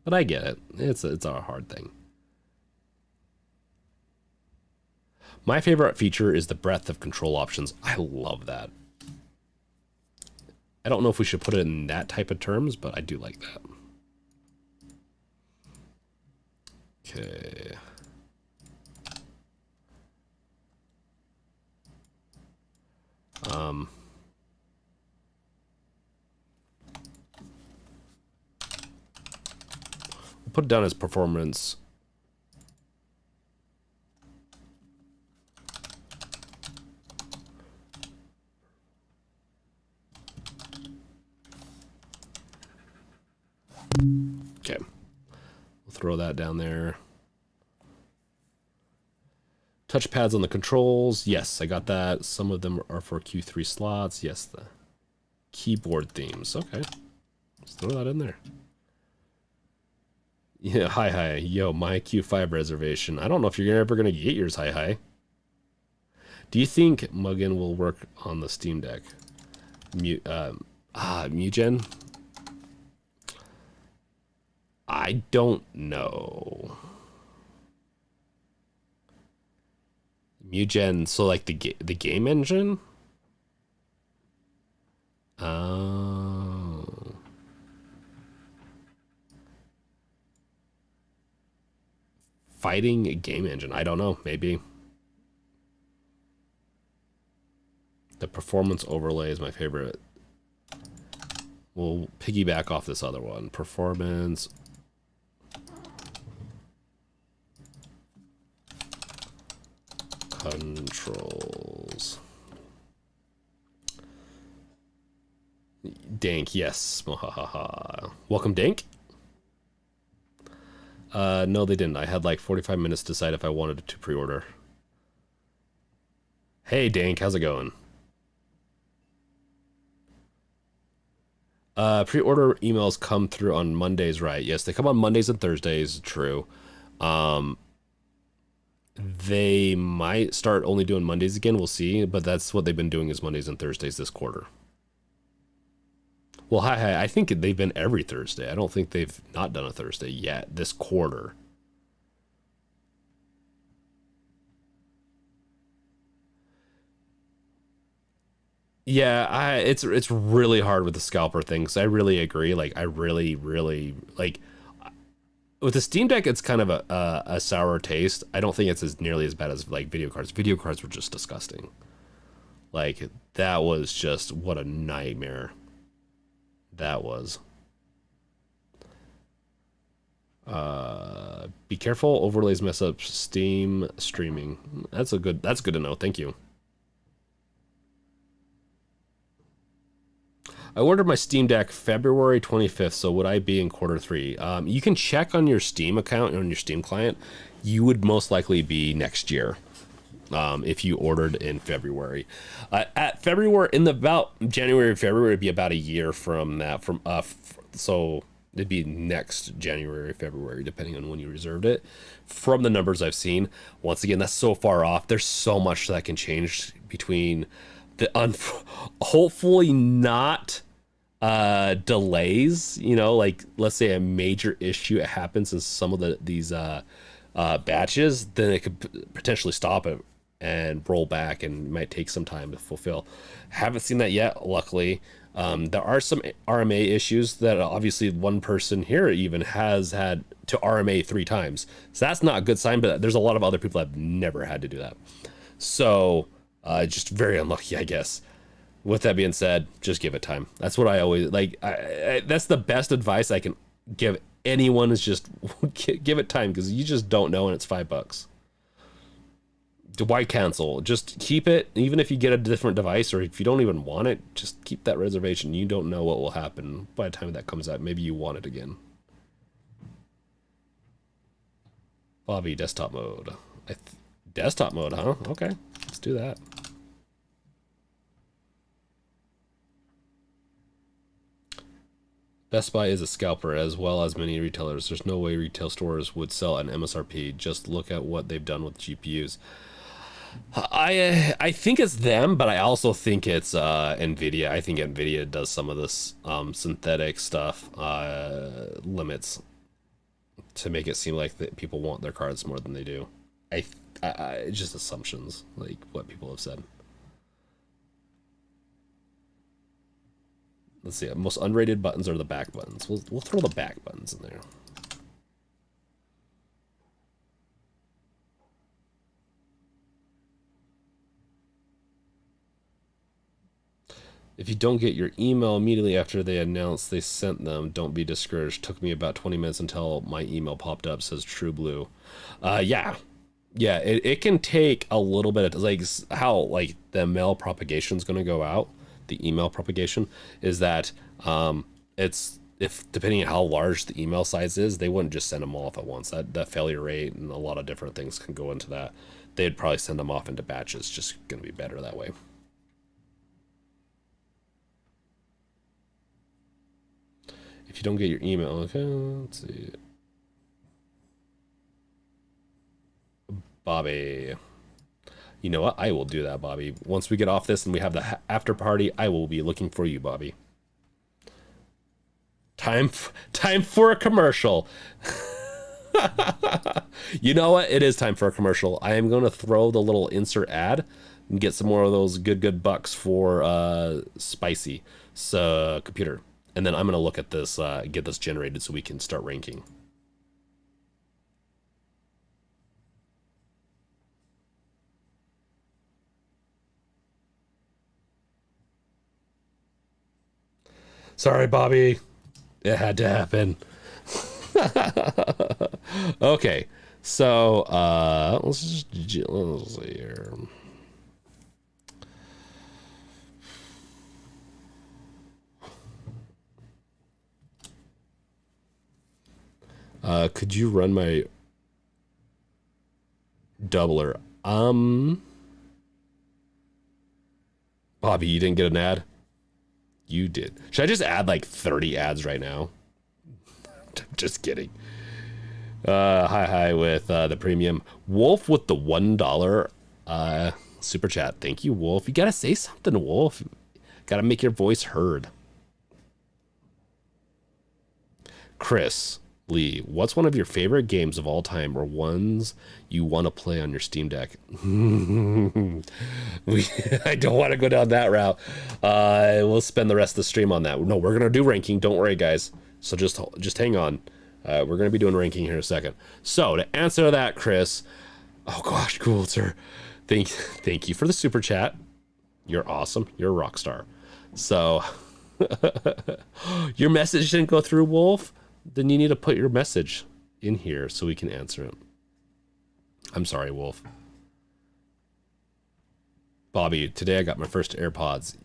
but I get it. It's a hard thing. My favorite feature is the breadth of control options. I love that. I don't know if we should put it in that type of terms, but I do like that. Okay. We'll put it down as performance. Okay, we'll throw that down there. Touchpads on the controls. Yes, I got that. Some of them are for Q3 slots. Yes, the keyboard themes. Okay, let's throw that in there. Yeah, hi. Yo, my Q5 reservation. I don't know if you're ever going to get yours, hi. Do you think Muggin will work on the Steam Deck? Mugen? I don't know. Mugen, so like the game engine? Oh. Fighting game engine. I don't know, maybe. The performance overlay is my favorite. We'll piggyback off this other one. Performance controls. Dank, yes. Welcome, Dank. No, they didn't. I had like 45 minutes to decide if I wanted to pre-order. Hey, Dank, how's it going? Pre-order emails come through on Mondays, right? Yes, they come on Mondays and Thursdays, true. Um, they might start only doing Mondays again, we'll see, but that's what they've been doing is Mondays and Thursdays this quarter. Well, I think they've been every Thursday. I don't think they've not done a Thursday yet this quarter. Yeah, it's really hard with the scalper things. I really agree. Like, I really like with the Steam Deck. It's kind of a sour taste. I don't think it's as nearly as bad as like video cards. Video cards were just disgusting. Like that was just what a nightmare that was. Be careful. Overlays mess up Steam streaming. That's good to know. Thank you. I ordered my Steam Deck February 25th, so would I be in quarter three? You can check on your Steam account, on your Steam client. You would most likely be next year if you ordered in February. At February, in the about January, February, it'd be about a year from that. So it'd be next January, February, depending on when you reserved it. From the numbers I've seen, once again, that's so far off. There's so much that can change between the hopefully not delays, like let's say a major issue happens in some of these batches, then it could potentially stop it and roll back, and it might take some time to fulfill. Haven't seen that yet, luckily. There are some RMA issues that obviously one person here even has had to RMA 3 times, so that's not a good sign, but there's a lot of other people that have never had to do that, so just very unlucky, I guess. With that being said, just give it time. That's what I always like. That's the best advice I can give anyone is just give it time, because you just don't know, and it's $5. Why cancel? Just keep it. Even if you get a different device, or if you don't even want it, just keep that reservation. You don't know what will happen by the time that comes out. Maybe you want it again. Bobby, desktop mode. Desktop mode, huh? Okay, let's do that. Best Buy is a scalper, as well as many retailers. There's no way retail stores would sell an MSRP. Just look at what they've done with GPUs. I think it's them, but I also think it's NVIDIA. I think NVIDIA does some of this synthetic stuff, limits, to make it seem like that people want their cards more than they do. Just assumptions, like what people have said. Let's see. Most unrated buttons are the back buttons. We'll throw the back buttons in there. If you don't get your email immediately after they announce they sent them, don't be discouraged. Took me about 20 minutes until my email popped up, says True Blue. Yeah. Yeah, it can take a little bit of, like, how like the mail propagation is going to go out. The email propagation is that it's, if depending on how large the email size is, they wouldn't just send them all off at once. That failure rate and a lot of different things can go into that. They'd probably send them off into batches. Just going to be better that way. If you don't get your email, okay, let's see. Bobby. You know what? I will do that, Bobby. Once we get off this and we have the after party, I will be looking for you, Bobby. Time for a commercial. You know what? It is time for a commercial. I am going to throw the little insert ad and get some more of those good bucks for Spicy computer. And then I'm going to look at this, get this generated so we can start ranking. Sorry, Bobby. It had to happen. Okay. So let's see here. Could you run my doubler? Bobby, you didn't get an ad? You did. Should I just add like 30 ads right now? Just kidding. Hi with the premium. Wolf with the $1 super chat. Thank you, Wolf. You gotta say something, Wolf. Gotta make your voice heard. Chris Lee, what's one of your favorite games of all time or ones you want to play on your Steam Deck? I don't want to go down that route. We'll spend the rest of the stream on that. No, we're going to do ranking. Don't worry, guys. So just hang on. We're going to be doing ranking here in a second. So to answer that, Chris, oh gosh, cool, sir. Thank you for the super chat. You're awesome. You're a rock star. So your message didn't go through, Wolf? Then you need to put your message in here so we can answer it. I'm sorry, Wolf. Bobby, today I got my first AirPods.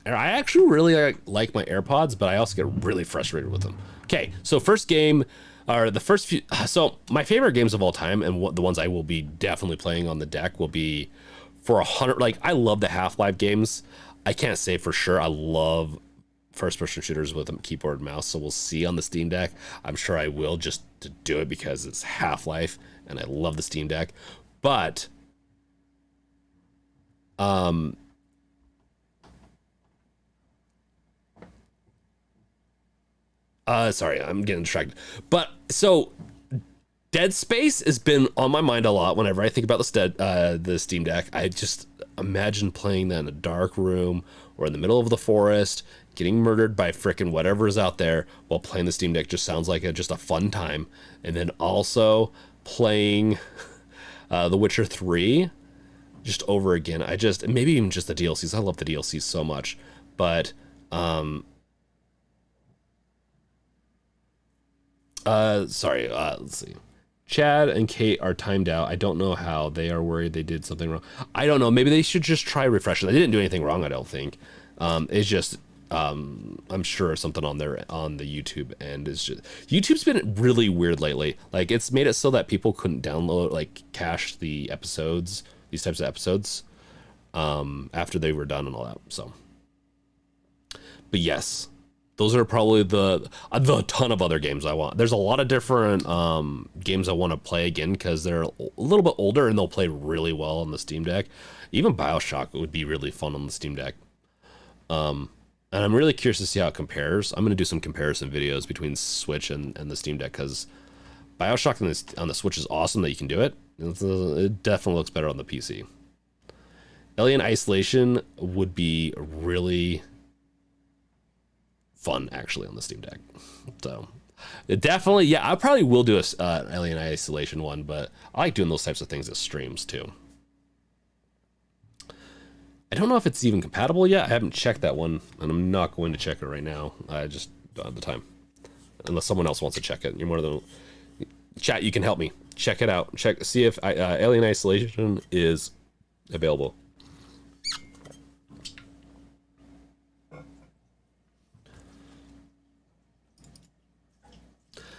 I actually really like my AirPods, but I also get really frustrated with them. Okay, so first game, or the first few, so my favorite games of all time, and the ones I will be definitely playing on the deck will be for 100, like I love the Half-Life games. I can't say for sure I love first-person shooters with a keyboard and mouse, so we'll see on the Steam Deck. I'm sure I will, just to do it because it's Half-Life and I love the Steam Deck. But sorry, I'm getting distracted. But so Dead Space has been on my mind a lot whenever I think about the Steam Deck. I just imagine playing that in a dark room or in the middle of the forest, getting murdered by frickin' whatever's out there while playing the Steam Deck. Just sounds like just a fun time. And then also playing The Witcher 3 just over again. Maybe even just the DLCs. I love the DLCs so much. But sorry, let's see. Chad and Kate are timed out. I don't know how. They are worried they did something wrong. I don't know. Maybe they should just try refreshing. They didn't do anything wrong, I don't think. It's just I'm sure something on the YouTube end is just YouTube's been really weird lately. Like it's made it so that people couldn't download, like cache the episodes, these types of episodes, after they were done and all that. So, but yes, those are probably the ton of other games I want. There's a lot of different games I want to play again because they're a little bit older and they'll play really well on the Steam Deck. Even BioShock would be really fun on the Steam Deck. And I'm really curious to see how it compares. I'm going to do some comparison videos between Switch and the Steam Deck because BioShock on the Switch is awesome that you can do it. It definitely looks better on the PC. Alien Isolation would be really fun actually on the Steam Deck. So it definitely, yeah, I probably will do a Alien Isolation one, but I like doing those types of things as streams too. I don't know if it's even compatible yet. I haven't checked that one, and I'm not going to check it right now. I just don't have the time. Unless someone else wants to check it. You're one of the chat. You can help me check it out. See if Alien Isolation is available.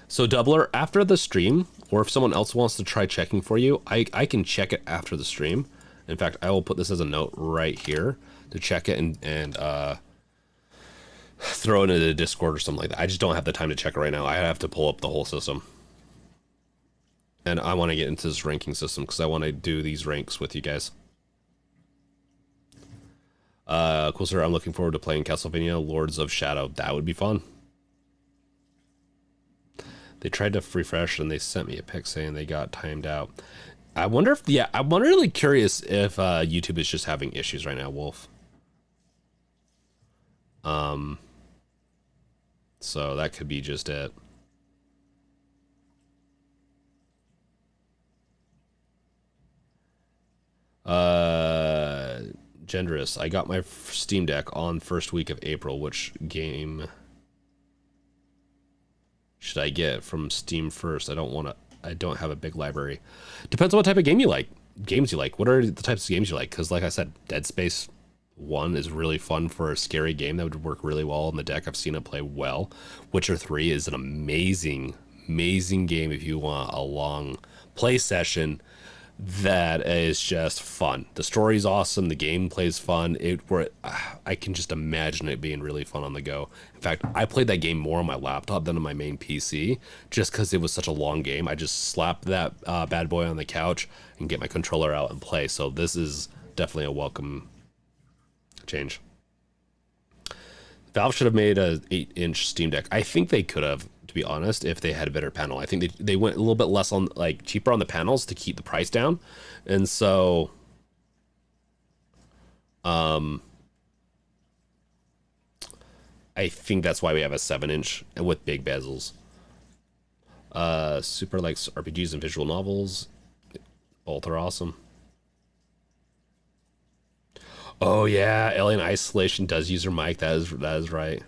So Doubler, after the stream, or if someone else wants to try checking for you, I can check it after the stream. In fact, I will put this as a note right here to check it and throw it into the Discord or something like that. I just don't have the time to check it right now. I have to pull up the whole system. And I want to get into this ranking system because I want to do these ranks with you guys. Cool, sir. I'm looking forward to playing Castlevania Lords of Shadow. That would be fun. They tried to refresh and they sent me a pic saying they got timed out. I wonder if, yeah, I'm really curious if YouTube is just having issues right now, Wolf. So that could be just it. Genderous, I got my Steam Deck on first week of April. Which game should I get from Steam first? I don't want to I don't have a big library. Depends on what type of games you like. What are the types of games you like? Because like I said, Dead Space 1 is really fun for a scary game that would work really well on the deck. I've seen it play well. Witcher 3 is an amazing game if you want a long play session that is just fun. The story's awesome. The gameplay's fun. I can just imagine it being really fun on the go. In fact, I played that game more on my laptop than on my main PC, just because it was such a long game. I just slapped that bad boy on the couch and get my controller out and play. So this is definitely a welcome change. Valve should have made a 8-inch Steam Deck. I think they could have, to be honest, if they had a better panel. I think they went a little bit less on, like, cheaper on the panels to keep the price down. And so I think that's why we have a 7-inch with big bezels. Super likes RPGs and visual novels. Both are awesome. Oh yeah, Alien Isolation does use her mic. That is right.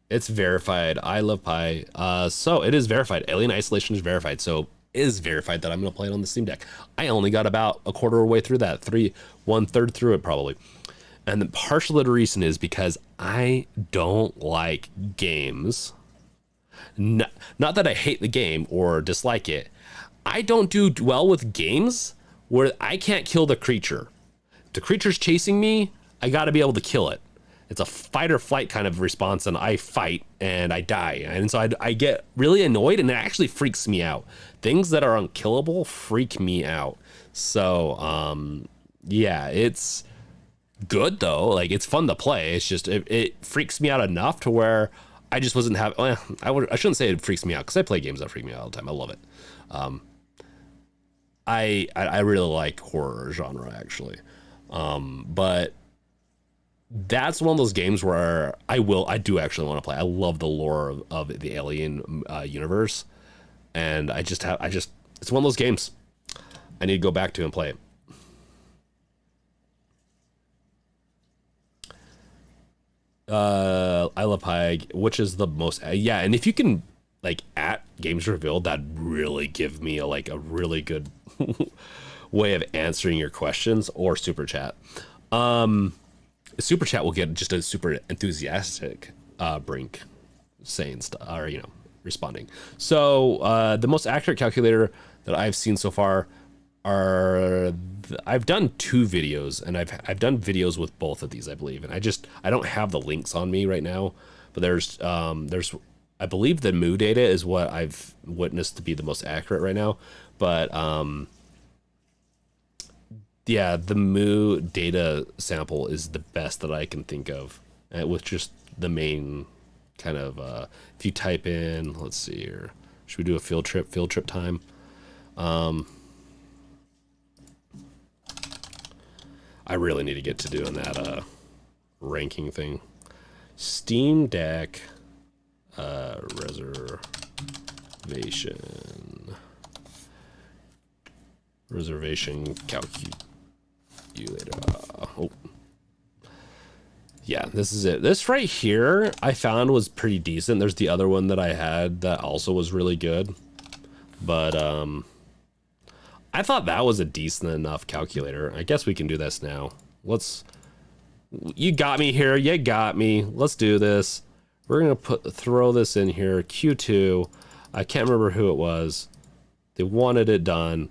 It's verified. I love Pi. So it is verified. Alien Isolation is verified. So it is verified that I'm gonna play it on the Steam Deck. I only got about a quarter of the way through that. 1/3 through it probably. And the partial of the reason is because I don't like games. Not that I hate the game or dislike it. I don't do well with games where I can't kill the creature. If the creature's chasing me, I gotta be able to kill it. It's a fight or flight kind of response, and I fight and I die. And so I get really annoyed, and it actually freaks me out. Things that are unkillable freak me out. So, yeah, it's good though. Like, it's fun to play. It's just, it freaks me out enough to where I just wasn't having, well, I shouldn't say it freaks me out, because I play games that freak me out all the time. I love it. I really like horror genre, actually. But that's one of those games where I do actually want to play. I love the lore of the Alien universe, and it's one of those games I need to go back to and play it. I love High, which is the most, yeah. And if you can, like, at Games Revealed, that'd really give me a really good way of answering your questions, or super chat. Super chat will get just a super enthusiastic Brink saying stuff, or responding. So the most accurate calculator that I've seen so far are I've done 2 videos, and I've done videos with both of these, I believe, and I don't have the links on me right now, but there's I believe the Moo data is what I've witnessed to be the most accurate right now, but yeah, the Moo data sample is the best that I can think of, with just the main kind of, if you type in, let's see here, should we do a field trip time? I really need to get to doing that ranking thing. Steam Deck reservation calculator. Oh. Yeah, this is it. This right here I found was pretty decent. There's the other one that I had that also was really good, but I thought that was a decent enough calculator. I guess we can do this now. You got me here. You got me. Let's do this. We're gonna throw this in here. Q2. I can't remember who it was. They wanted it done.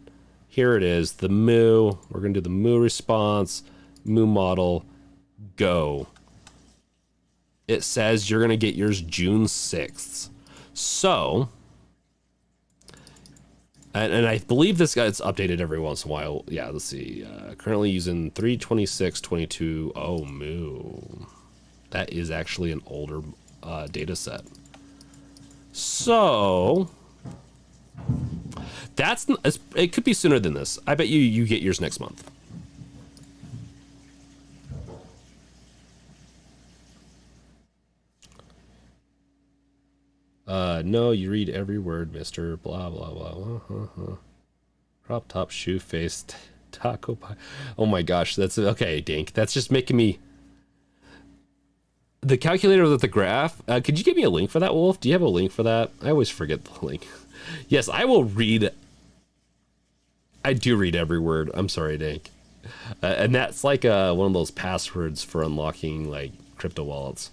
Here it is. The Moo. We're gonna do the Moo response. Moo model. Go. It says you're gonna get yours June 6th. So, and I believe this guy's updated every once in a while. Yeah, let's see. Currently using 32622. Oh, Moo. That is actually an older data set. So it could be sooner than this. I bet you get yours next month. No, you read every word, Mr. Blah, blah, blah. Crop top, shoe face, taco pie. Oh my gosh, that's okay, Dink. That's just making me. the calculator with the graph. Could you give me a link for that, Wolf? Do you have a link for that? I always forget the link. Yes, I will read. I do read every word. I'm sorry, Dank. And that's like one of those passwords for unlocking like crypto wallets.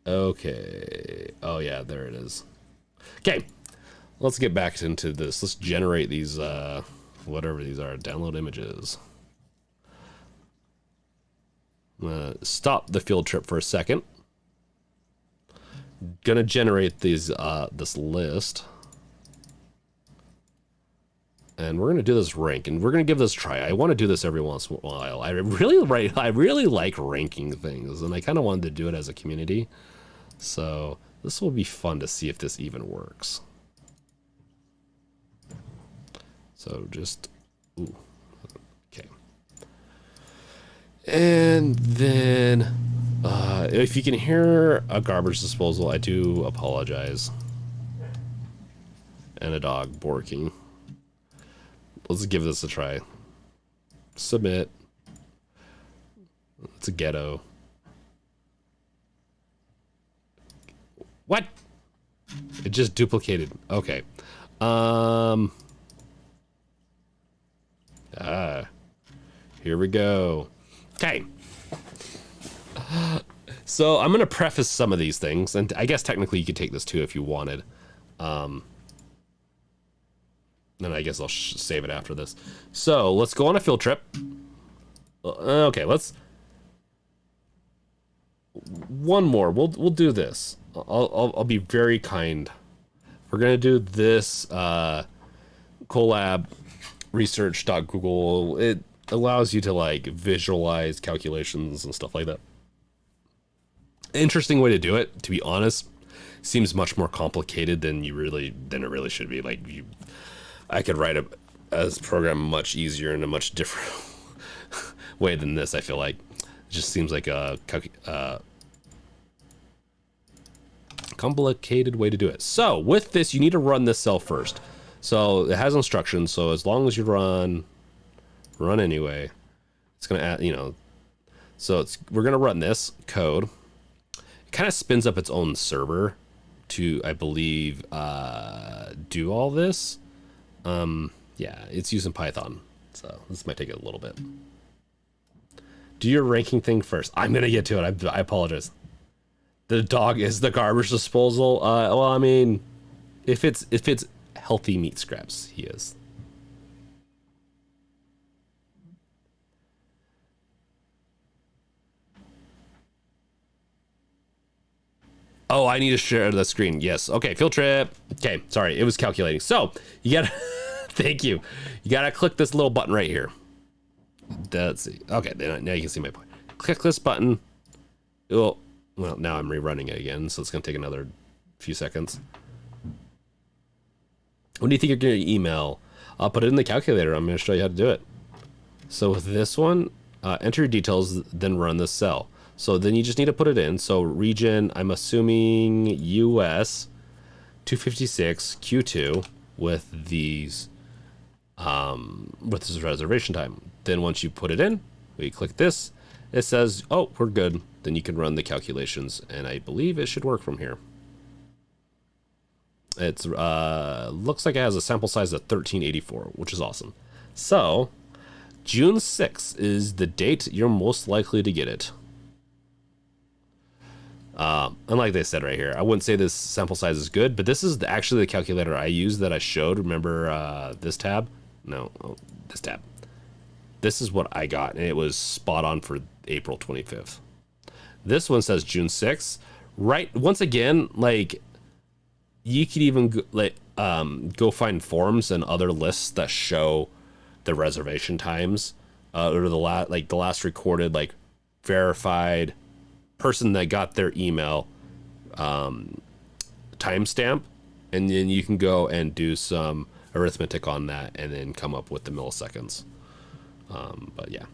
Okay. Oh yeah, there it is. Okay, let's get back into this. Let's generate these, whatever these are, download images. Stop the field trip for a second. Gonna generate these, this list. And we're gonna do this rank, and we're gonna give this a try. I want to do this every once in a while. I really like ranking things, and I kind of wanted to do it as a community. So this will be fun to see if this even works. So just, ooh, okay. And then, if you can hear a garbage disposal, I do apologize. And a dog barking. Let's give this a try. Submit. It's a ghetto. What? It just duplicated. Okay. Here we go. Okay. So I'm gonna preface some of these things, and I guess technically you could take this too if you wanted. And I guess I'll save it after this. So let's go on a field trip. Okay, let's. One more. We'll do this. I'll be very kind. We're gonna do this collab research.google. It allows you to like visualize calculations and stuff like that. Interesting way to do it, to be honest. Seems much more complicated than it really should be. Like I could write a program much easier in a much different way than this. I feel like it just seems like a complicated way to do it. So with this, you need to run this cell first. So it has instructions. So as long as you run anyway, it's gonna add, so we're gonna run this code. It kind of spins up its own server to, I believe, do all this. Yeah, it's using Python, so this might take a little bit. Do your ranking thing first. I'm gonna get to it. I apologize. The dog is the garbage disposal. Well, I mean, if it's healthy meat scraps, he is. Oh, I need to share the screen. Yes. Okay, field trip. Okay, sorry, it was calculating. So you gotta, thank you. You gotta click this little button right here. Let's see. Okay, now you can see my point. Click this button. Oh, well, now I'm rerunning it again, so it's gonna take another few seconds. When do you think you're gonna email? I'll put it in the calculator. I'm gonna show you how to do it. So with this one, enter your details, then run this cell. So then you just need to put it in. So region, I'm assuming US 256 Q2 with these with this reservation time. Then once you put it in, we click this, it says, oh, we're good. Then you can run the calculations, and I believe it should work from here. It's looks like it has a sample size of 1384, which is awesome. So June 6th is the date you're most likely to get it. And like they said right here, I wouldn't say this sample size is good, but this is actually the calculator I used that I showed. Remember this tab? No, this tab. This is what I got, and it was spot on for April 25th. This one says June 6th. Right, once again, like, you could even go find forums and other lists that show the reservation times, or the last recorded, like, verified person that got their email timestamp, and then you can go and do some arithmetic on that and then come up with the milliseconds. But yeah,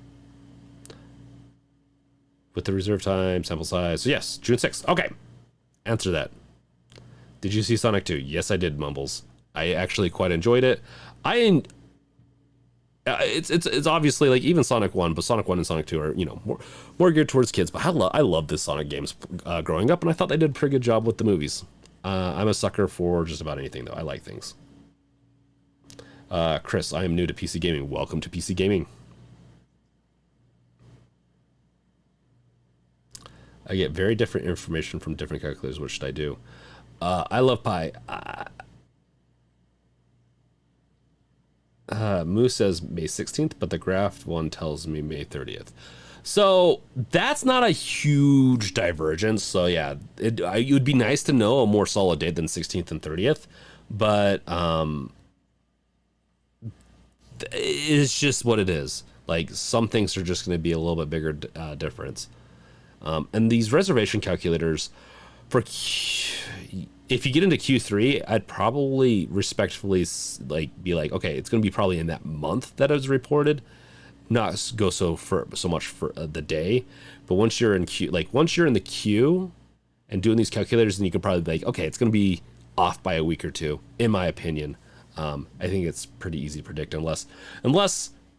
with the reserve time, sample size. So yes, June 6th. Okay, answer that. Did you see Sonic 2? Yes, I did, Mumbles. I actually quite enjoyed it. It's obviously like even Sonic 1, but Sonic 1 and Sonic 2 are, you know, more geared towards kids. But I love this Sonic games growing up, and I thought they did a pretty good job with the movies. I'm a sucker for just about anything, though. I like things. Chris, I am new to PC gaming. Welcome to PC gaming. I get very different information from different calculators. What should I do? I love Pi. Moose says May 16th, but the graph one tells me May 30th. So that's not a huge divergence. So yeah, it would be nice to know a more solid date than 16th and 30th, but it's just what it is. Like some things are just going to be a little bit bigger difference. And these reservation calculators for if you get into Q3, I'd probably respectfully be like, okay, it's going to be probably in that month that it was reported, not go so much for the day. But once you're in once you're in the queue and doing these calculators, then you could probably be like, okay, it's going to be off by a week or two, in my opinion. I think it's pretty easy to predict unless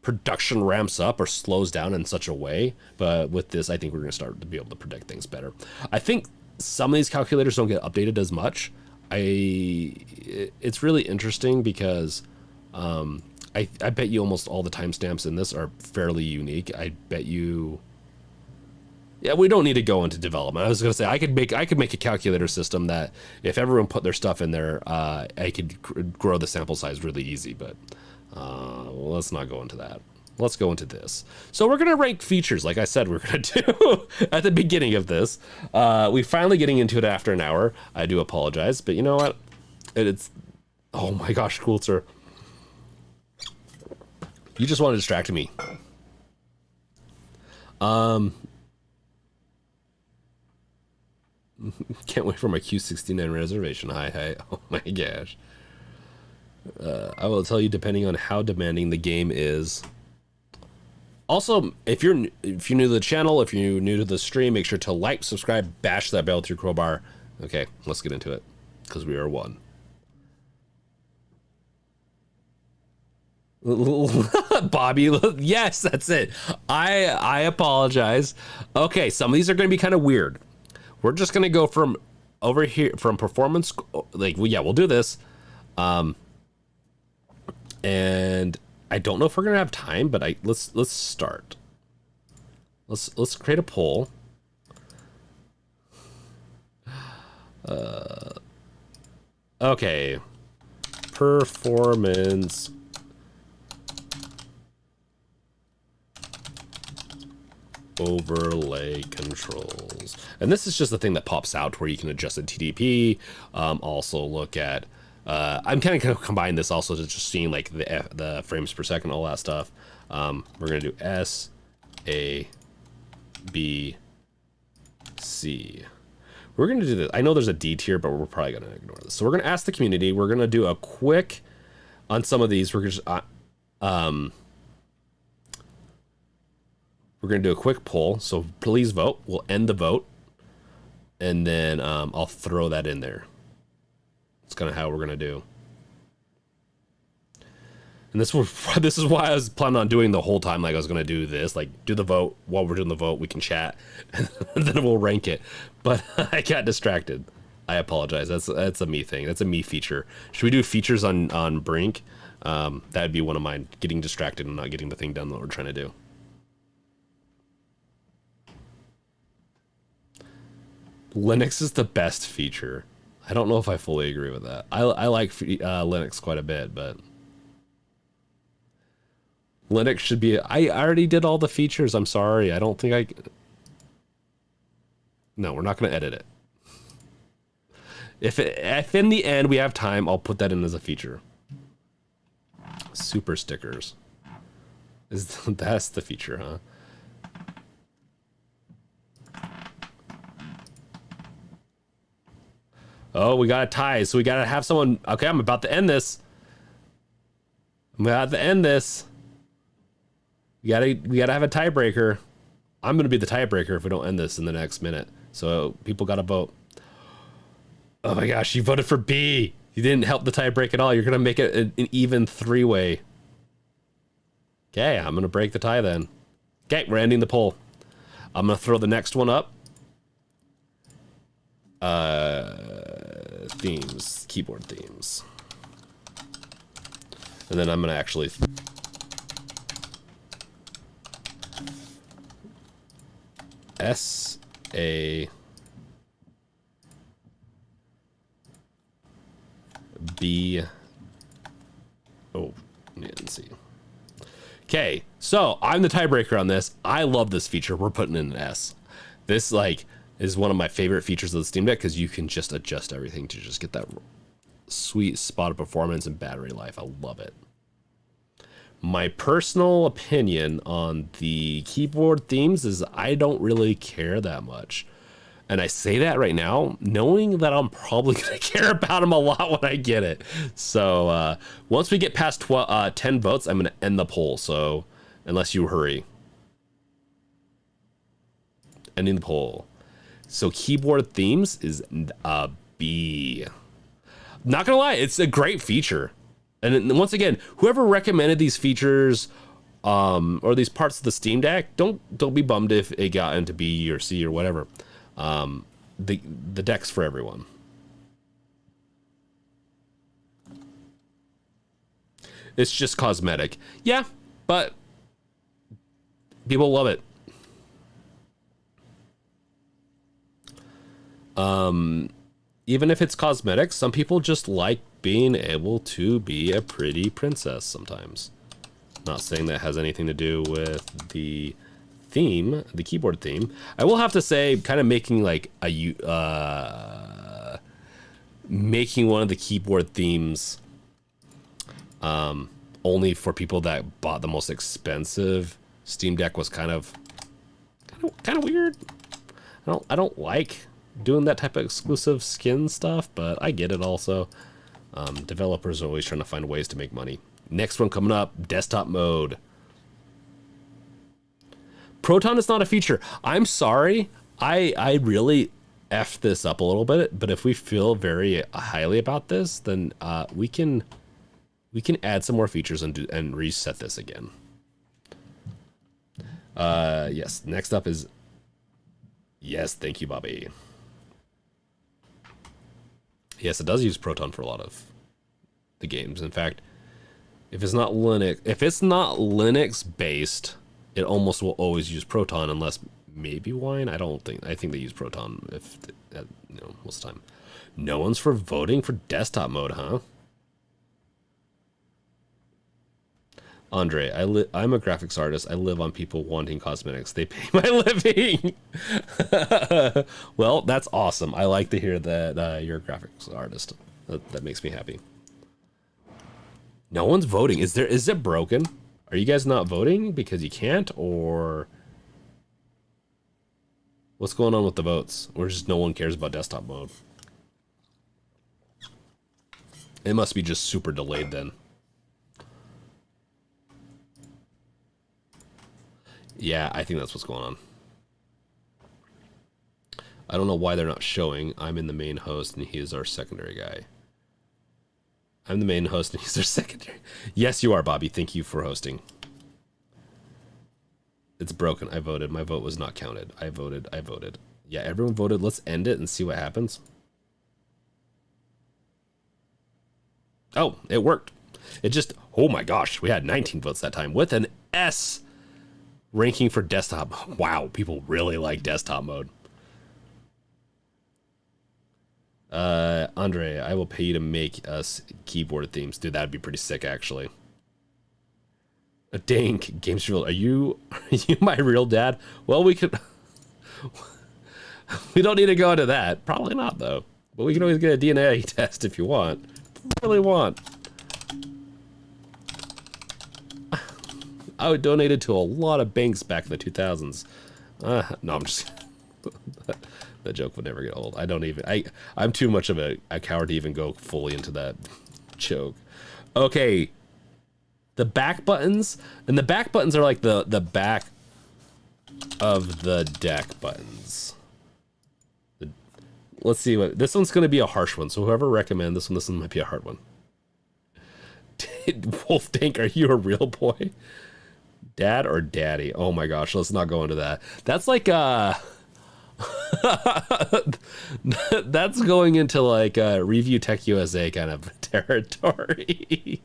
production ramps up or slows down in such a way. But with this, I think we're going to start to be able to predict things better. I think some of these calculators don't get updated as much. It's really interesting because I bet you almost all the timestamps in this are fairly unique. I bet you. Yeah, we don't need to go into development. I was going to say I could make a calculator system that if everyone put their stuff in there, I could grow the sample size really easy. But well, let's not go into that. Let's go into this. So we're going to rank features, like I said we're going to do at the beginning of this. We finally getting into it after an hour. I do apologize, but you know what? It's oh my gosh, Coulter. You just want to distract me. Can't wait for my Q69 reservation. Hi. Oh my gosh. I will tell you, depending on how demanding the game is. Also, if you're new to the channel, if you're new to the stream, make sure to like, subscribe, bash that bell with your crowbar. Okay, let's get into it, because we are one. Bobby, yes, that's it. I apologize. Okay, some of these are going to be kind of weird. We're just going to go from over here, from performance, like, well, yeah, we'll do this. And I don't know if we're gonna have time, but let's start. Let's create a poll. Okay, performance overlay controls, and this is just the thing that pops out where you can adjust the TDP. Also look at. I'm kind of going to combine this also to just seeing like the frames per second, all that stuff. We're going to do S, A, B, C. We're going to do this. I know there's a D tier, but we're probably going to ignore this. So we're going to ask the community. We're going to do a quick on some of these. We're just we're going to do a quick poll. So please vote. We'll end the vote, and then I'll throw that in there. It's kind of how we're gonna do, and this is why I was planning on doing the whole time. Like I was gonna do this, like do the vote while we're doing the vote. We can chat, and then we'll rank it. But I got distracted. I apologize. That's a me thing. That's a me feature. Should we do features on Brink? That'd be one of mine. Getting distracted and not getting the thing done that we're trying to do. Linux is the best feature. I don't know if I fully agree with that. I like Linux quite a bit, but Linux should be. I already did all the features. I'm sorry. I don't think No, we're not going to edit it. If in the end we have time, I'll put that in as a feature. Super stickers. That's the feature, huh? Oh, we got a tie, so we gotta have someone. Okay, I'm about to end this. We gotta have a tiebreaker. I'm gonna be the tiebreaker if we don't end this in the next minute. So people gotta vote. Oh my gosh, you voted for B. You didn't help the tiebreak at all. You're gonna make it an even three-way. Okay, I'm going to break the tie then. Okay, we're ending the poll. I'm going to throw the next one up. Themes, keyboard themes. And then I'm going to actually... S-A... B... Oh, yeah, let's see. Okay, so I'm the tiebreaker on this. I love this feature. We're putting in an S. This, like, is one of my favorite features of the Steam Deck because you can just adjust everything to just get that sweet spot of performance and battery life. I love it. My personal opinion on the keyboard themes is I don't really care that much. And I say that right now, knowing that I'm probably going to care about them a lot when I get it. So once we get past 10 votes, I'm going to end the poll. So unless you hurry. Ending the poll. So keyboard themes is a B. Not going to lie, it's a great feature. And once again, whoever recommended these features or these parts of the Steam Deck, don't be bummed if it got into B or C or whatever. The deck's for everyone. It's just cosmetic. Yeah, but people love it. Even if it's cosmetic, some people just like being able to be a pretty princess sometimes. Not saying that has anything to do with the theme, the keyboard theme. I will have to say, kind of making like making one of the keyboard themes only for people that bought the most expensive Steam Deck was kind of weird. I don't like doing that type of exclusive skin stuff, but I get it also. Developers are always trying to find ways to make money. Next one coming up, desktop mode. Proton is not a feature. I'm sorry. I really effed this up a little bit, but if we feel very highly about this, then we can add some more features and reset this again. Yes, next up is... Yes, thank you, Bobby. Yes, it does use Proton for a lot of the games. In fact, if it's not Linux based, it almost will always use Proton unless maybe Wine. I think they use Proton most of the time. No one's for voting for desktop mode, huh? Andre, I'm a graphics artist. I live on people wanting cosmetics. They pay my living. Well, that's awesome. I like to hear that you're a graphics artist. That makes me happy. No one's voting. Is it broken? Are you guys not voting because you can't, or what's going on with the votes? Or just no one cares about desktop mode? It must be just super delayed then. Yeah, I think that's what's going on. I don't know why they're not showing. I'm in the main host and he is our secondary guy. I'm the main host and he's our secondary. Yes, you are, Bobby. Thank you for hosting. It's broken. I voted. My vote was not counted. I voted. Yeah, everyone voted. Let's end it and see what happens. Oh, it worked. It just, oh my gosh, we had 19 votes that time with an S ranking for desktop. Wow, people really like desktop mode. Andre, I will pay you to make us keyboard themes. Dude, that'd be pretty sick, actually. Dang, Games Revealed, are you my real dad? Well, we could... we don't need to go into that. Probably not, though. But we can always get a DNA test if you want. Really want. I donated to a lot of banks back in the 2000s. No, I'm just... That joke would never get old. I'm too much of a coward to even go fully into that joke. Okay. The back buttons, and the back buttons are like the back of the deck buttons. Let's see what, this one's going to be a harsh one. So whoever recommend this one might be a hard one. Wolf Dank, are you a real boy? Dad or daddy? Oh my gosh, let's not go into that. That's like that's going into like Review Tech USA kind of territory.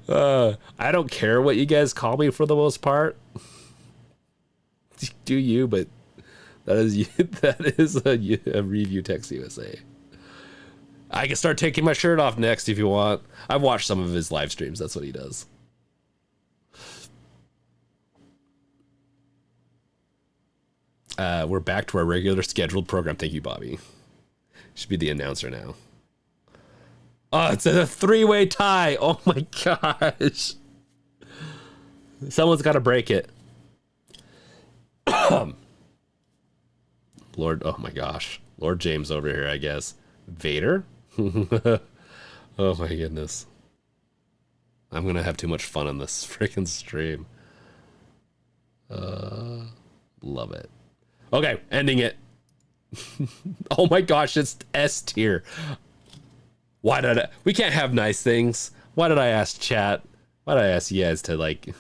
I don't care what you guys call me for the most part. Do you? But that is that is a Review Tech USA. I can start taking my shirt off next if you want. I've watched some of his live streams. That's what he does. We're back to our regular scheduled program. Thank you, Bobby. Should be the announcer now. Oh, it's a three-way tie. Oh my gosh. Someone's got to break it. Lord, oh my gosh. Lord James over here, I guess. Vader? Oh my goodness. I'm gonna have too much fun on this freaking stream. Love it. Okay, ending it. Oh my gosh, it's S tier. Why did we can't have nice things? Why did I ask chat? Why did I ask you guys to like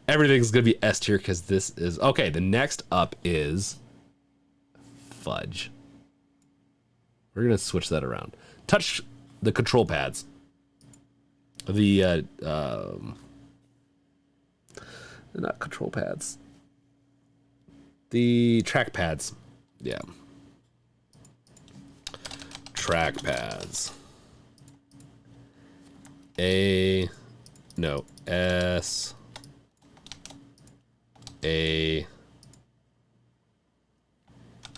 everything's gonna be S tier because this is okay. The next up is fudge. We're gonna switch that around. Touch the control pads. The not control pads. The track pads. Yeah. Track pads. S A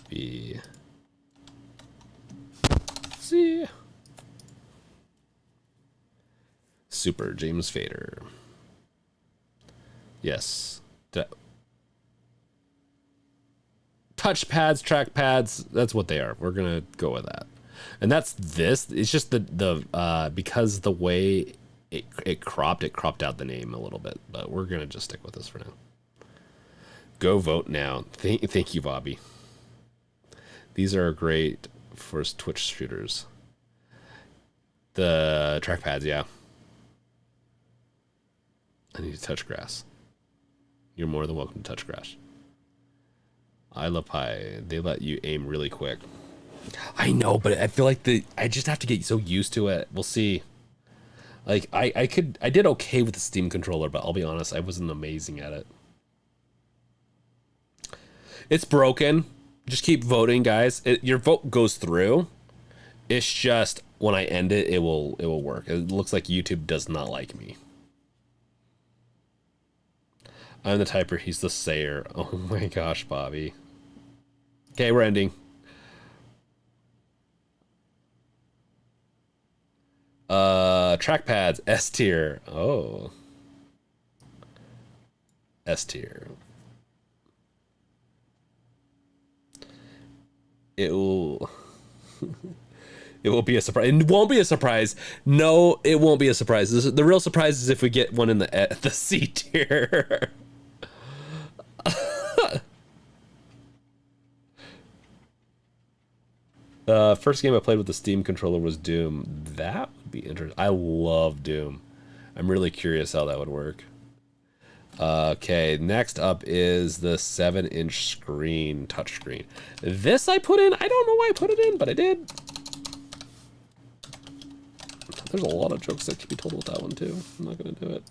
B C. Super James Fader. Yes. Touch pads, track pads, that's what they are. We're gonna go with that. And that's this. It's just the because the way it cropped out the name a little bit, but we're gonna just stick with this for now. Go vote now. Thank you, Bobby. These are great for Twitch shooters. The track pads, yeah. I need to touch grass. You're more than welcome to touch grass. I love pie. They let you aim really quick. I know, but I feel like I just have to get so used to it. We'll see. Like I did okay with the Steam controller, but I'll be honest, I wasn't amazing at it. It's broken. Just keep voting, guys. Your vote goes through. It's just when I end it, it will work. It looks like YouTube does not like me. I'm the typer, he's the sayer. Oh my gosh, Bobby. Okay, we're ending. Trackpads, S tier. Oh. S tier. It will it will be a surprise. It won't be a surprise. No, it won't be a surprise. The real surprise is if we get one in the C tier. First game I played with the Steam controller was Doom. That would be interesting. I love Doom. I'm really curious how that would work. Okay, next up is the 7-inch screen, touchscreen. This I put in. I don't know why I put it in, but I did. There's a lot of jokes that can be told with that one too. I'm not gonna do it.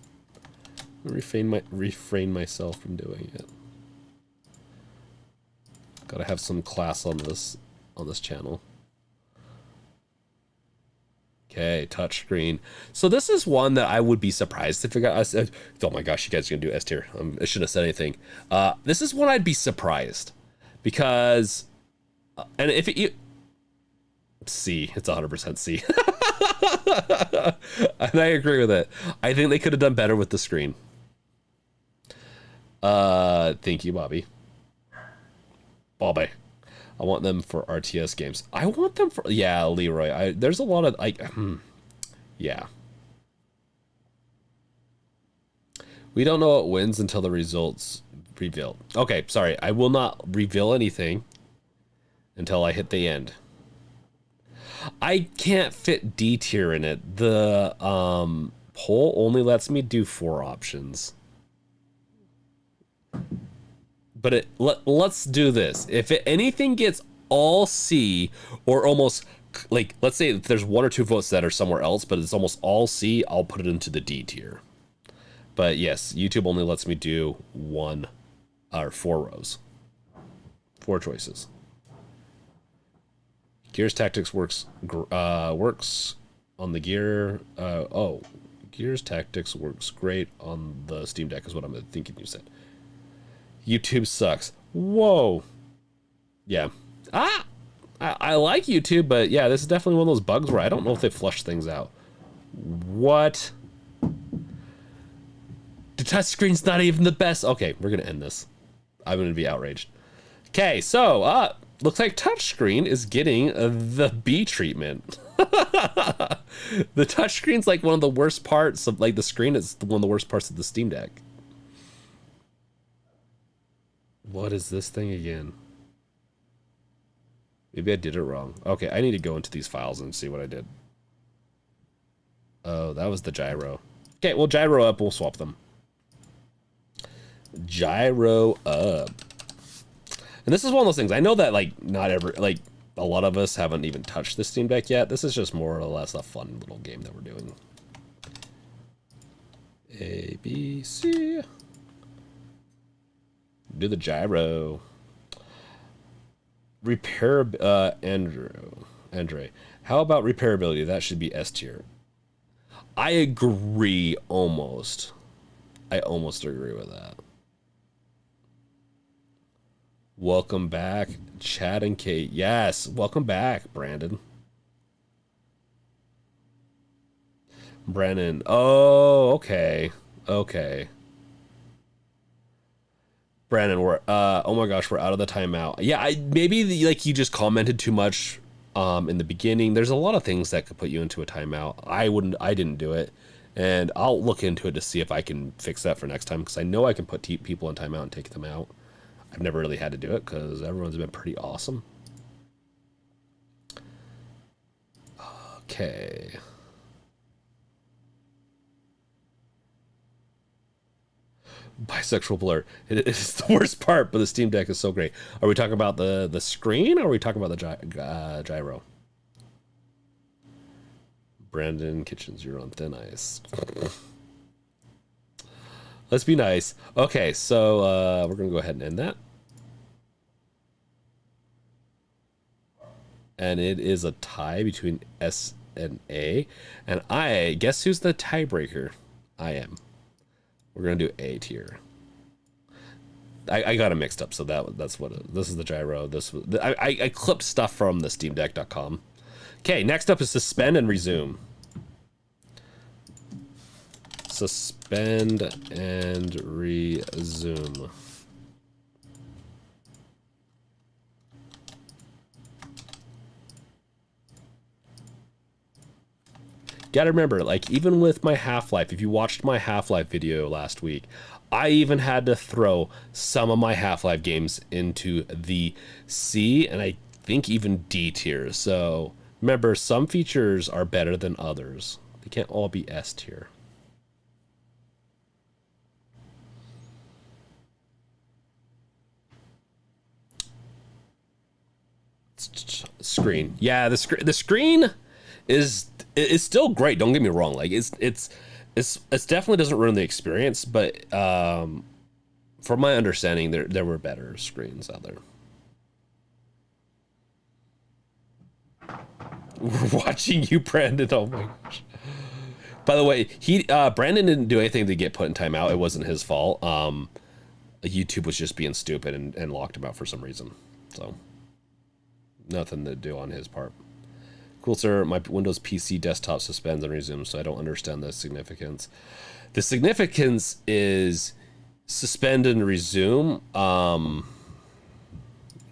I'm gonna refrain myself from doing it. Gotta have some class on this channel. Okay, touchscreen. So this is one that I would be surprised if it got. Oh my gosh, you guys are gonna do S tier. I shouldn't have said anything. This is one I'd be surprised because, and if it C, it's 100% C. And I agree with it. I think they could have done better with the screen. Thank you, Bobby. Bobby. I want them for RTS games. I want them for, yeah, Leroy. There's a lot of, like, yeah. We don't know what wins until the results reveal. Okay, sorry. I will not reveal anything until I hit the end. I can't fit D tier in it. The poll only lets me do 4 options. But let's do this. If anything gets all C or almost like, let's say if there's 1 or 2 votes that are somewhere else, but it's almost all C, I'll put it into the D tier. But yes, YouTube only lets me do 1 or 4 rows, 4 choices. Gears Tactics works on the Gear. Oh, Gears Tactics works great on the Steam Deck is what I'm thinking you said. YouTube sucks. Whoa. Yeah. I like YouTube, but yeah, this is definitely one of those bugs where I don't know if they flush things out. What? The touchscreen's not even the best. Okay, we're gonna end this. I'm gonna be outraged. Okay, so looks like touchscreen is getting the B treatment. The touchscreen's like one of the worst parts of, like, the screen is one of the worst parts of the Steam Deck. What is this thing again? Maybe I did it wrong. Okay, I need to go into these files and see what I did. Oh, that was the gyro. Okay, well, gyro up, we'll swap them. Gyro up. And this is one of those things. I know that, like, not every, like, a lot of us haven't even touched the Steam Deck yet. This is just more or less a fun little game that we're doing. A, B, C. Do the gyro. Repair, Andre. How about repairability? That should be S tier. I agree almost. I almost agree with that. Welcome back, Chad and Kate. Yes, welcome back, Brandon. Brennan. Oh, okay. Okay. Brandon, we're oh my gosh, we're out of the timeout. Yeah, maybe like you just commented too much in the beginning. There's a lot of things that could put you into a timeout. I didn't do it, and I'll look into it to see if I can fix that for next time, because I know I can put people in timeout and take them out. I've never really had to do it because everyone's been pretty awesome. Okay. Bisexual blur. It is the worst part, but the Steam Deck is so great. Are we talking about the screen, or are we talking about the gyro? Brandon Kitchens, you're on thin ice. Let's be nice. Okay, so we're gonna go ahead and end that. And it is a tie between S and A. And I guess who's the tiebreaker? I am. We're gonna do A tier. I got it mixed up, so that's what this is the gyro. I clipped stuff from the SteamDeck.com. Okay, next up is suspend and resume. Suspend and resume. Gotta remember, like, even with my Half-Life, if you watched my Half-Life video last week, I even had to throw some of my Half-Life games into the C and I think even D tier. So remember, some features are better than others. They can't all be S tier. Screen. Yeah, the screen is still great. Don't get me wrong. Like it's definitely doesn't ruin the experience, but from my understanding, there were better screens out there. We're watching you, Brandon. Oh my gosh. By the way, Brandon didn't do anything to get put in timeout. It wasn't his fault. YouTube was just being stupid and locked him out for some reason. So nothing to do on his part. Cool, sir. My Windows PC desktop suspends and resumes, so I don't understand the significance. The significance is suspend and resume.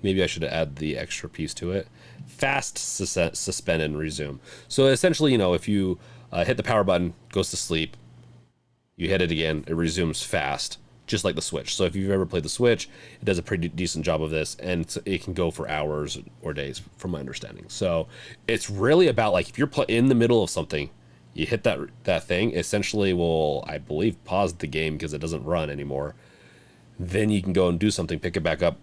Maybe I should add the extra piece to it. Fast suspend and resume. So essentially, you know, if you hit the power button, goes to sleep, you hit it again, it resumes fast, just like the Switch. So if you've ever played the Switch, it does a pretty decent job of this, and it can go for hours or days, from my understanding. So it's really about, like, if you're in the middle of something, you hit that thing, essentially will, I believe, pause the game because it doesn't run anymore. then you can go and do something, pick it back up,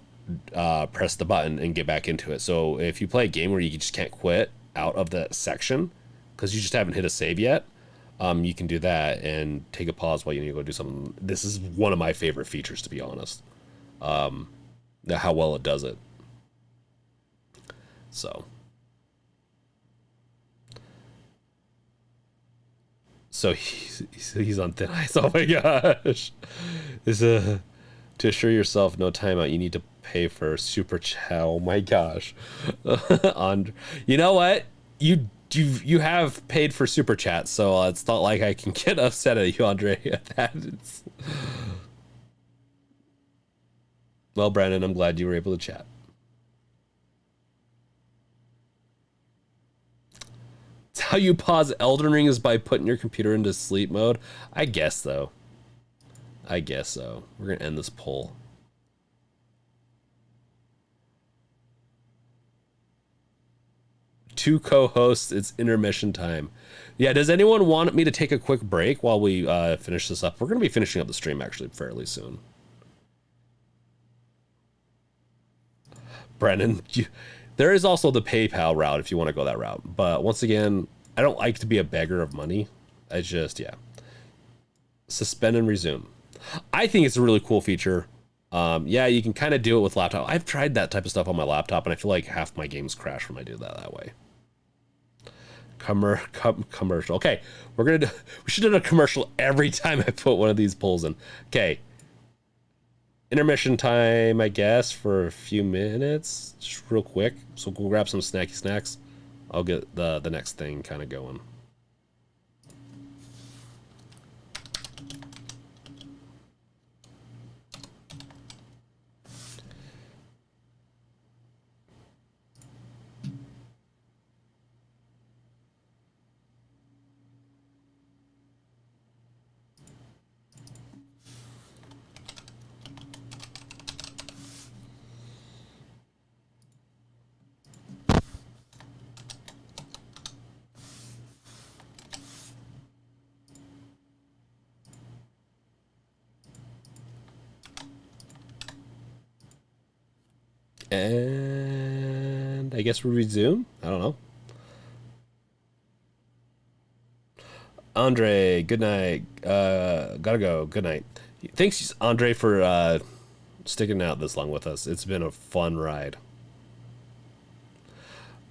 press the button, and get back into it. So if you play a game where you just can't quit out of that section because you just haven't hit a save yet, you can do that and take a pause while you need to go do something. This is one of my favorite features, to be honest. How well it does it. So he's on thin ice. Oh my gosh. To assure yourself no timeout, you need to pay for super chat. Oh my gosh. You know what? You have paid for super chat, so it's not like I can get upset at you, Andre. Well, Brandon, I'm glad you were able to chat. It's how you pause Elden Ring is by putting your computer into sleep mode. I guess so. We're gonna end this poll. Two co-hosts, it's intermission time. Yeah, does anyone want me to take a quick break while we finish this up? We're gonna be finishing up the stream actually fairly soon. Brennan, there is also the PayPal route if you want to go that route. But once again, I don't like to be a beggar of money. Yeah. Suspend and resume. I think it's a really cool feature. Yeah, you can kind of do it with laptop. I've tried that type of stuff on my laptop, and I feel like half my games crash when I do that way. Commercial. Okay, we should do a commercial every time I put one of these polls in. Okay. Intermission time, I guess, for a few minutes, just real quick. So we'll grab some snacky snacks. I'll get the next thing kind of going. And I guess we resume. I don't know. Andre, good night. Gotta go. Good night. Thanks, Andre, for sticking out this long with us. It's been a fun ride.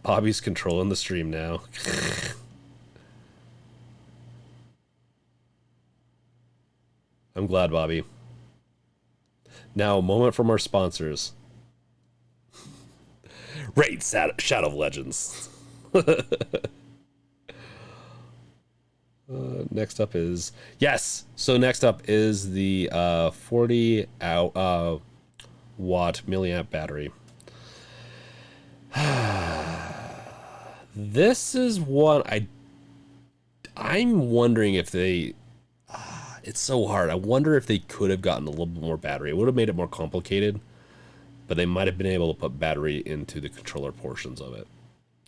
Bobby's controlling the stream now. I'm glad, Bobby. Now, a moment from our sponsors. Raid Shadow of Legends. Next up is next up is the 40 watt milliamp battery. This is one I'm wondering if they it's so hard. I wonder if they could have gotten a little bit more battery. It would have made it more complicated, but they might have been able to put battery into the controller portions of it.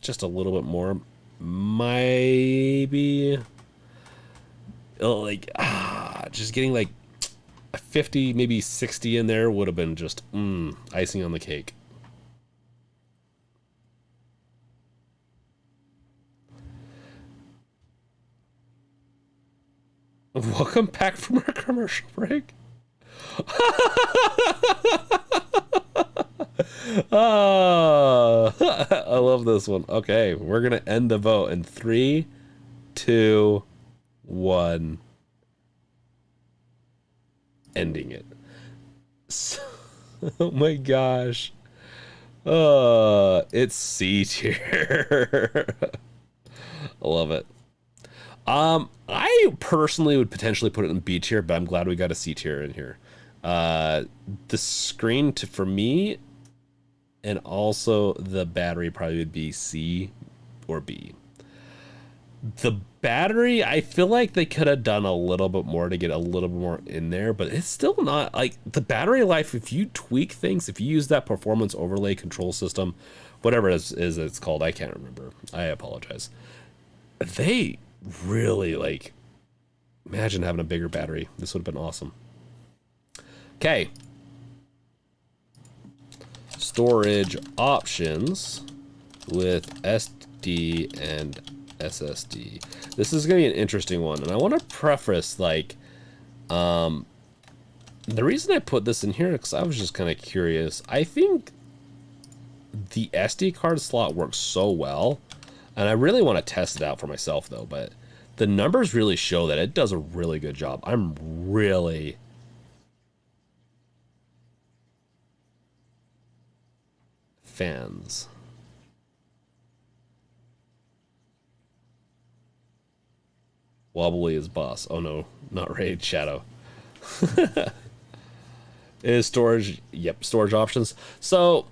Just a little bit more. Maybe like just getting like a 50, maybe 60 in there would have been just icing on the cake. Welcome back from our commercial break. I love this one. Okay, we're gonna end the vote in 3, 2, 1. Ending it. Oh my gosh. It's C tier. I love it. I personally would potentially put it in B tier, but I'm glad we got a C tier in here. The screen for me, and also the battery probably would be C or B. The battery, I feel like they could have done a little bit more to get a little bit more in there, but it's still not like the battery life. If you tweak things, if you use that performance overlay control system, whatever it is it's called, I can't remember. I apologize. They really imagine having a bigger battery. This would have been awesome. Okay, storage options with SD and SSD. This is going to be an interesting one, and I want to preface, like, the reason I put this in here, because I was just kind of curious. I think the SD card slot works so well, and I really want to test it out for myself, though, but the numbers really show that it does a really good job. I'm really... fans. Wobbly is boss. Oh no, not Raid Shadow. Is storage, yep, storage options. So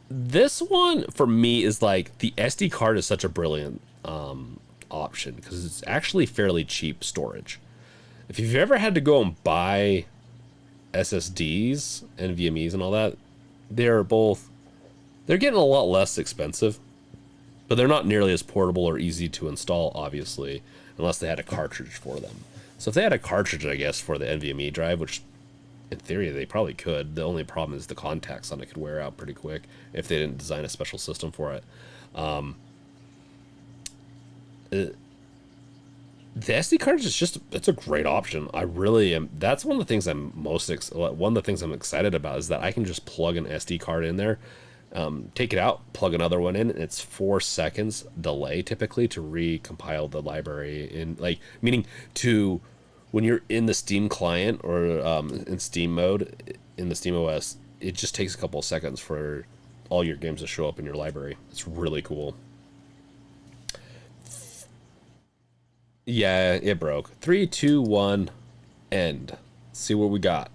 this one for me is like, the SD card is such a brilliant option because it's actually fairly cheap storage. If you've ever had to go and buy SSDs and NVMe's and all that, they're getting a lot less expensive, but they're not nearly as portable or easy to install, obviously, unless they had a cartridge for them. So if they had a cartridge, I guess, for the NVMe drive, which in theory they probably could, the only problem is the contacts on it could wear out pretty quick if they didn't design a special system for it. The SD card is just, it's a great option. I really am. That's one of the things one of the things I'm excited about is that I can just plug an SD card in there, take it out, plug another one in, and it's 4 seconds delay typically to recompile the library in, like, meaning to when you're in the Steam client or in Steam mode in the Steam OS, it just takes a couple of seconds for all your games to show up in your library. It's really cool. Yeah, it broke. 3, 2, 1, end. See what we got.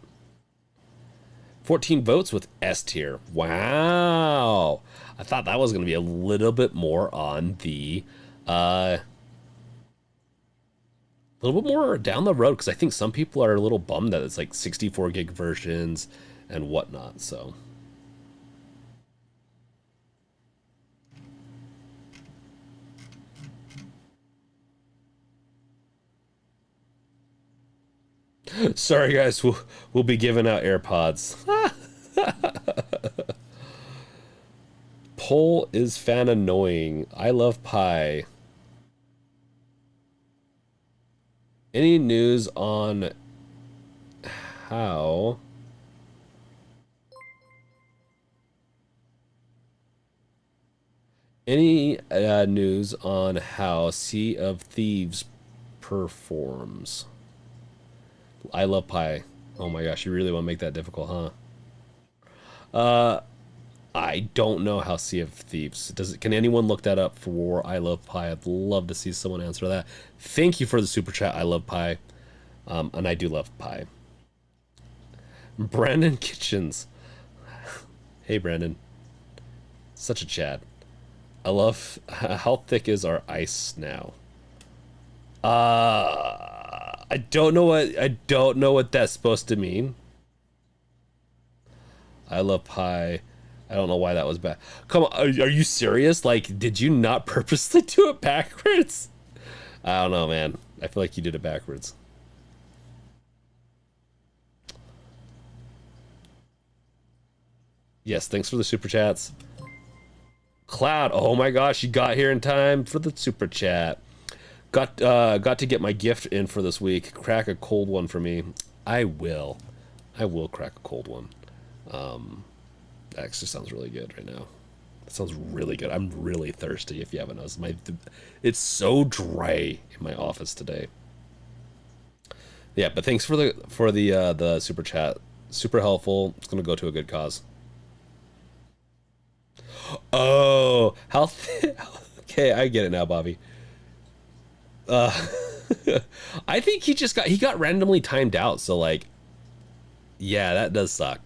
14 votes with S tier. Wow. I thought that was going to be a little bit more on the, a little bit more down the road, because I think some people are a little bummed that it's like 64 gig versions and whatnot, so. Sorry guys, we'll be giving out AirPods. Poll is fan annoying. I love pie. Any news on how news on how Sea of Thieves performs? I love pie. Oh my gosh, you really want to make that difficult, huh? I don't know how Sea of Thieves does it. Can anyone look that up for I Love Pie? I'd love to see someone answer that. Thank you for the super chat. I love pie, and I do love pie. Brandon Kitchens. Hey Brandon, such a Chad. I love how thick is our ice now. I don't know what that's supposed to mean. I love pie. I don't know why that was bad. Come on, are you serious? Like, did you not purposely do it backwards? I don't know, man. I feel like you did it backwards. Yes, thanks for the super chats. Cloud, oh my gosh, you got here in time for the super chat. Got to get my gift in for this week. Crack a cold one for me. I will crack a cold one. That actually sounds really good right now. That sounds really good. I'm really thirsty. If you haven't noticed, it's so dry in my office today. Yeah, but thanks for the super chat. Super helpful. It's gonna go to a good cause. Oh, how okay, I get it now, Bobby. I think he got randomly timed out, so like, yeah, that does suck.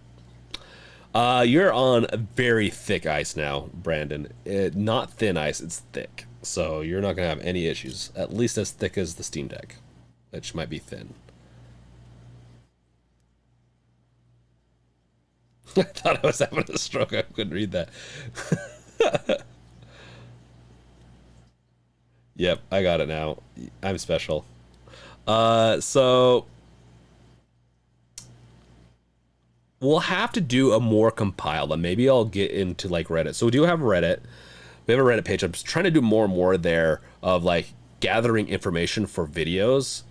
You're on very thick ice now, Brandon. Not thin ice, it's thick. So you're not gonna have any issues. At least as thick as the Steam Deck, which might be thin. I thought I was having a stroke. I couldn't read that. Yep, I got it now. I'm special. So we'll have to do a more compiled, and maybe I'll get into like Reddit. So we do have Reddit. We have a Reddit page. I'm just trying to do more and more there of like gathering information for videos.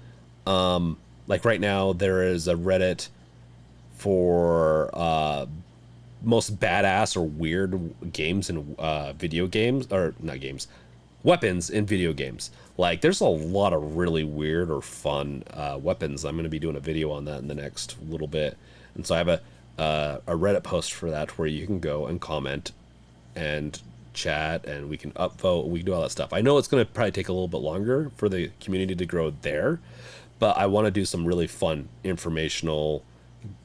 Like right now, there is a Reddit for most badass or weird games in video games, or not games, weapons in video games. Like there's a lot of really weird or fun weapons. I'm going to be doing a video on that in the next little bit, and so I have a Reddit post for that where you can go and comment and chat, and we can upvote. We can do all that stuff. I know it's going to probably take a little bit longer for the community to grow there, but I want to do some really fun informational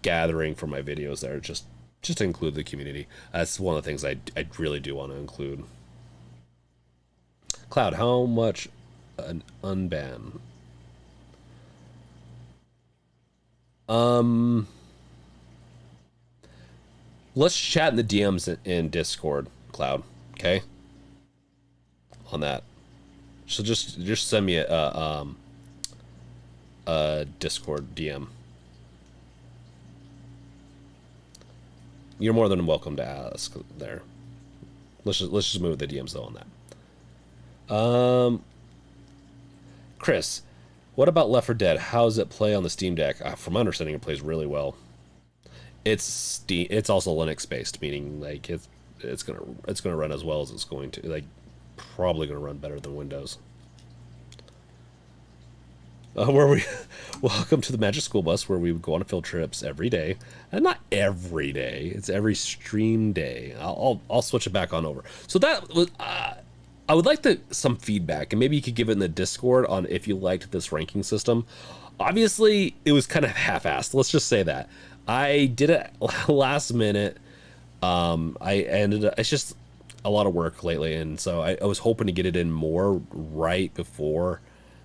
gathering for my videos there, just to include the community. That's one of the things I really do want to include. Cloud, how much an unban? Um, let's chat in the DMs in Discord, Cloud. Okay, on that. So just send me a Discord DM. You're more than welcome to ask there. Let's just move the DMs though on that. Chris, what about Left 4 Dead? How does it play on the Steam Deck? From my understanding, it plays really well. It's also Linux based, meaning like it's gonna run as well as it's going to, like probably gonna run better than Windows. Where we welcome to the Magic School Bus, where we go on field trips every day, and not every day. It's every stream day. I'll switch it back on over. So that was I would like some feedback, and maybe you could give it in the Discord on if you liked this ranking system. Obviously, it was kind of half-assed. Let's just say that I did it last minute. I ended up, it's just a lot of work lately, and so I was hoping to get it in more right before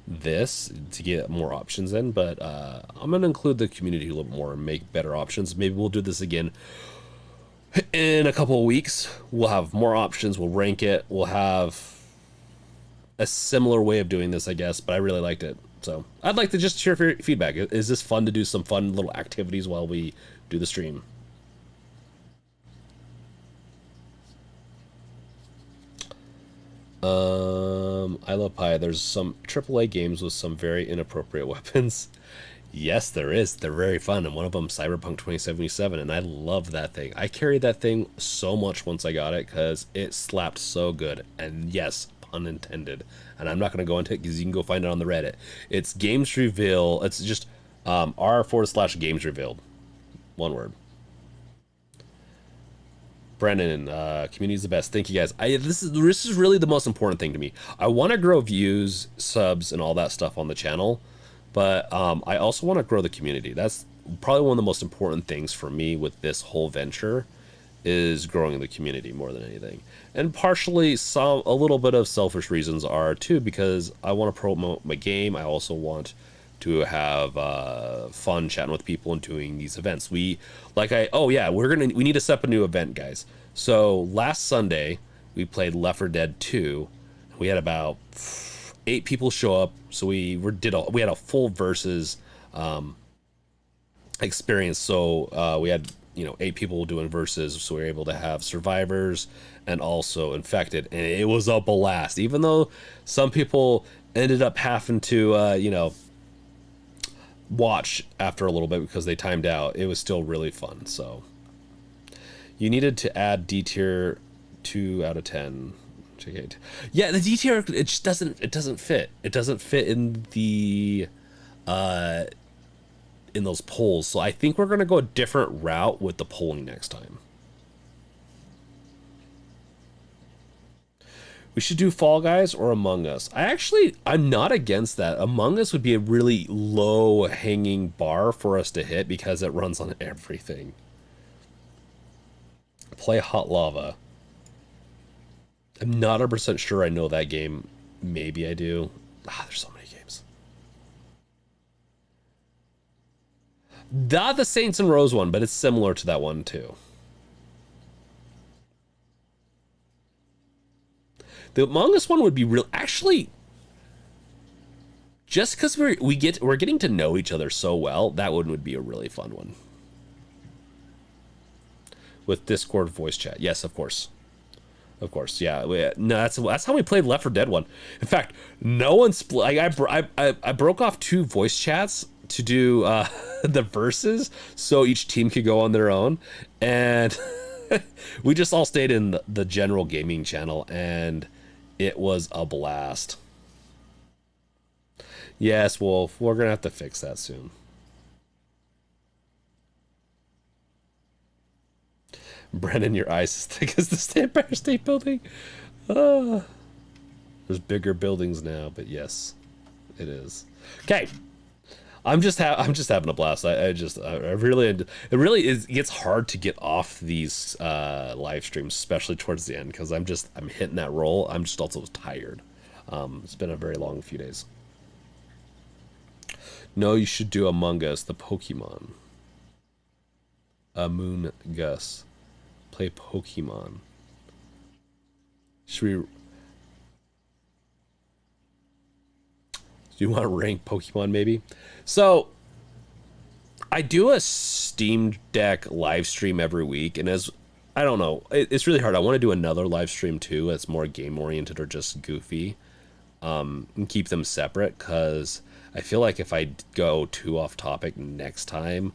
this to get more options in, but I'm gonna include the community a little bit more and make better options. Maybe we'll do this again in a couple of weeks. We'll have more options, we'll rank it, we'll have a similar way of doing this, I guess, but I really liked it. So I'd like to just hear your feedback. Is this fun to do some fun little activities while we do the stream? I love pie. There's some AAA games with some very inappropriate weapons. Yes, there is. They're very fun, and one of them, Cyberpunk 2077, and I love that thing. I carried that thing so much once I got it because it slapped so good. And yes, pun intended. And I'm not going to go into it because you can go find it on the Reddit. It's Games Reveal. It's just r/games revealed. One word. Brennan, community is the best. Thank you guys. This is really the most important thing to me. I want to grow views, subs, and all that stuff on the channel, but I also want to grow the community. That's probably one of the most important things for me with this whole venture, is growing the community more than anything. And partially, a little bit of selfish reasons are too, because I want to promote my game. I also want to have fun chatting with people and doing these events. We need to set up a new event, guys. So last Sunday we played Left 4 Dead 2. We had about 8 people show up, so we had a full versus experience. So we had 8 people doing versus, so we were able to have survivors and also infected, and it was a blast. Even though some people ended up having to watch after a little bit because they timed out, it was still really fun. So you needed to add D tier 2 out of 10. Yeah, the D tier, it just doesn't fit. It doesn't fit in the in those polls. So I think we're gonna go a different route with the polling next time. We should do Fall Guys or Among Us. I'm not against that. Among Us would be a really low hanging bar for us to hit because it runs on everything. Play Hot Lava. I'm not 100% sure I know that game. Maybe I do. There's so many games. Not the Saints and Rose one, but it's similar to that one too. The Among Us one would be real. Actually, just because we're getting to know each other so well, that one would be a really fun one. with Discord voice chat. Yes, of course. Of course, yeah. No, that's how we played Left 4 Dead 1. In fact, no one split. I broke off 2 voice chats to do the verses, so each team could go on their own, and we just all stayed in the general gaming channel, and it was a blast. Yes, Wolf, we're gonna have to fix that soon. Brennan, your eyes as thick as the Empire State Building. There's bigger buildings now, but yes, it is. Okay, I'm just having a blast. I really, it really is. It gets hard to get off these live streams, especially towards the end, because I'm hitting that roll. I'm just also tired. It's been a very long few days. No, you should do Among Us, the Pokemon. Moon Gus. Play Pokemon. Should we... Do you want to rank Pokemon, maybe? So, I do a Steam Deck live stream every week, and as... I don't know. It's really hard. I want to do another live stream, too, that's more game-oriented or just goofy. And keep them separate, because I feel like if I go too off-topic next time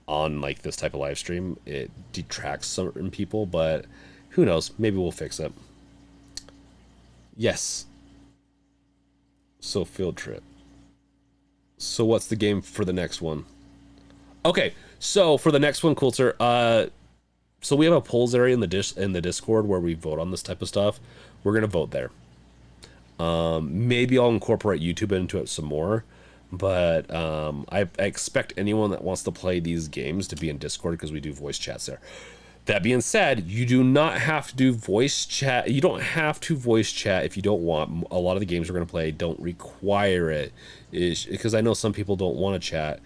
on like this type of live stream, it detracts certain people, but who knows, maybe we'll fix it. Yes. So field trip. So what's the game for the next one? Okay, so for the next one, cool sir, so we have a polls area in the Discord where we vote on this type of stuff. We're gonna vote there. Maybe I'll incorporate YouTube into it some more, but I expect anyone that wants to play these games to be in Discord, because we do voice chats there. That being said, you do not have to do voice chat. You don't have to voice chat if you don't want. A lot of the games we're going to play don't require it, because I know some people don't want to chat,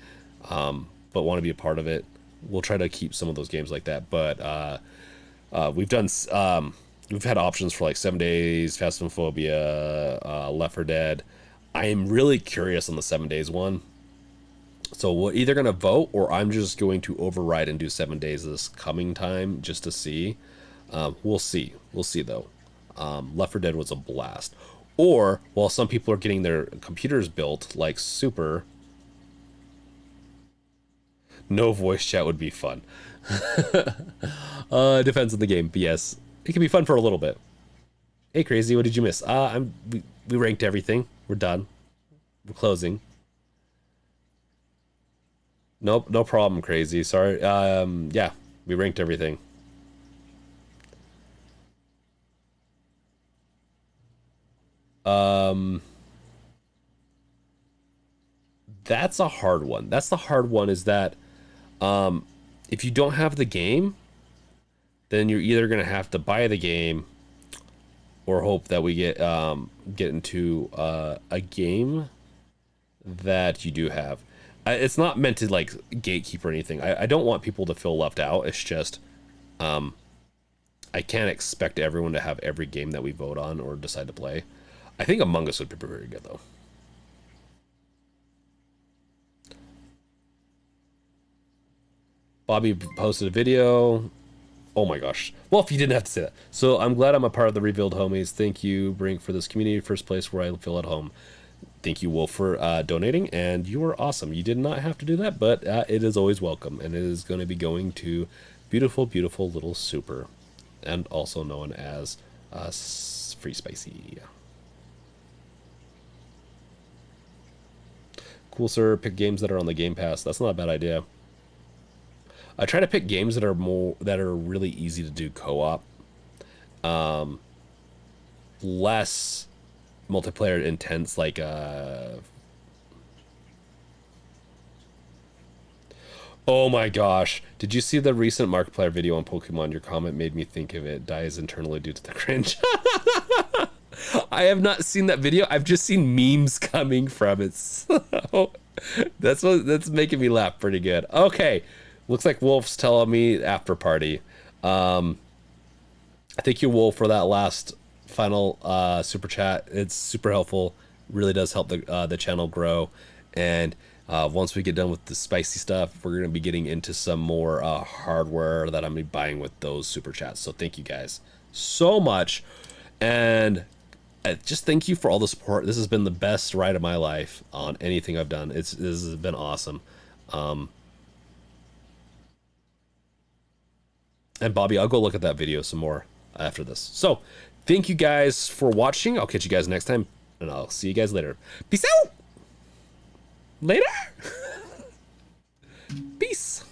but want to be a part of it. We'll try to keep some of those games like that, but we've had options for like 7 Days, Phasmophobia, Left 4 Dead. I am really curious on the 7 Days one. So we're either going to vote, or I'm just going to override and do 7 Days this coming time just to see. We'll see. We'll see, though. Left 4 Dead was a blast. Or, while some people are getting their computers built, like Super, no voice chat would be fun. Depends on the game, but yes, it can be fun for a little bit. Hey, Crazy, what did you miss? We ranked everything. We're done. We're closing. Nope, no problem, Crazy. Sorry. Yeah, we ranked everything. That's a hard one. That's the hard one, is that if you don't have the game, then you're either going to have to buy the game or hope that we get into a game that you do have. It's not meant to like gatekeep or anything. I don't want people to feel left out. It's just I can't expect everyone to have every game that we vote on or decide to play. I think Among Us would be very good, though. Bobby posted a video. Oh my gosh. Well, if you didn't have to say that. So I'm glad I'm a part of the Rebuild Homies. Thank you, Brink, for this community. First place where I feel at home. Thank you, Wolf, for donating. And you are awesome. You did not have to do that, but it is always welcome. And it is going to be going to beautiful, beautiful little Super. And also known as Free Spicy. Cool, sir. Pick games that are on the Game Pass. That's not a bad idea. I try to pick games that are really easy to do co-op, less multiplayer intense, like oh my gosh, did you see the recent Markiplier video on Pokemon? Your comment made me think of it. Dies internally due to the cringe. I have not seen that video. I've just seen memes coming from it. So that's making me laugh pretty good. Okay. Looks like Wolf's telling me after party. Thank you, Wolf, for that last final super chat. It's super helpful. Really does help the channel grow. And Once we get done with the spicy stuff, we're going to be getting into some more hardware that I'm going to be buying with those super chats. So thank you guys so much. And just thank you for all the support. This has been the best ride of my life on anything I've done. This has been awesome. And Bobby, I'll go look at that video some more after this. So thank you guys for watching. I'll catch you guys next time, and I'll see you guys later. Peace out. Later. Peace.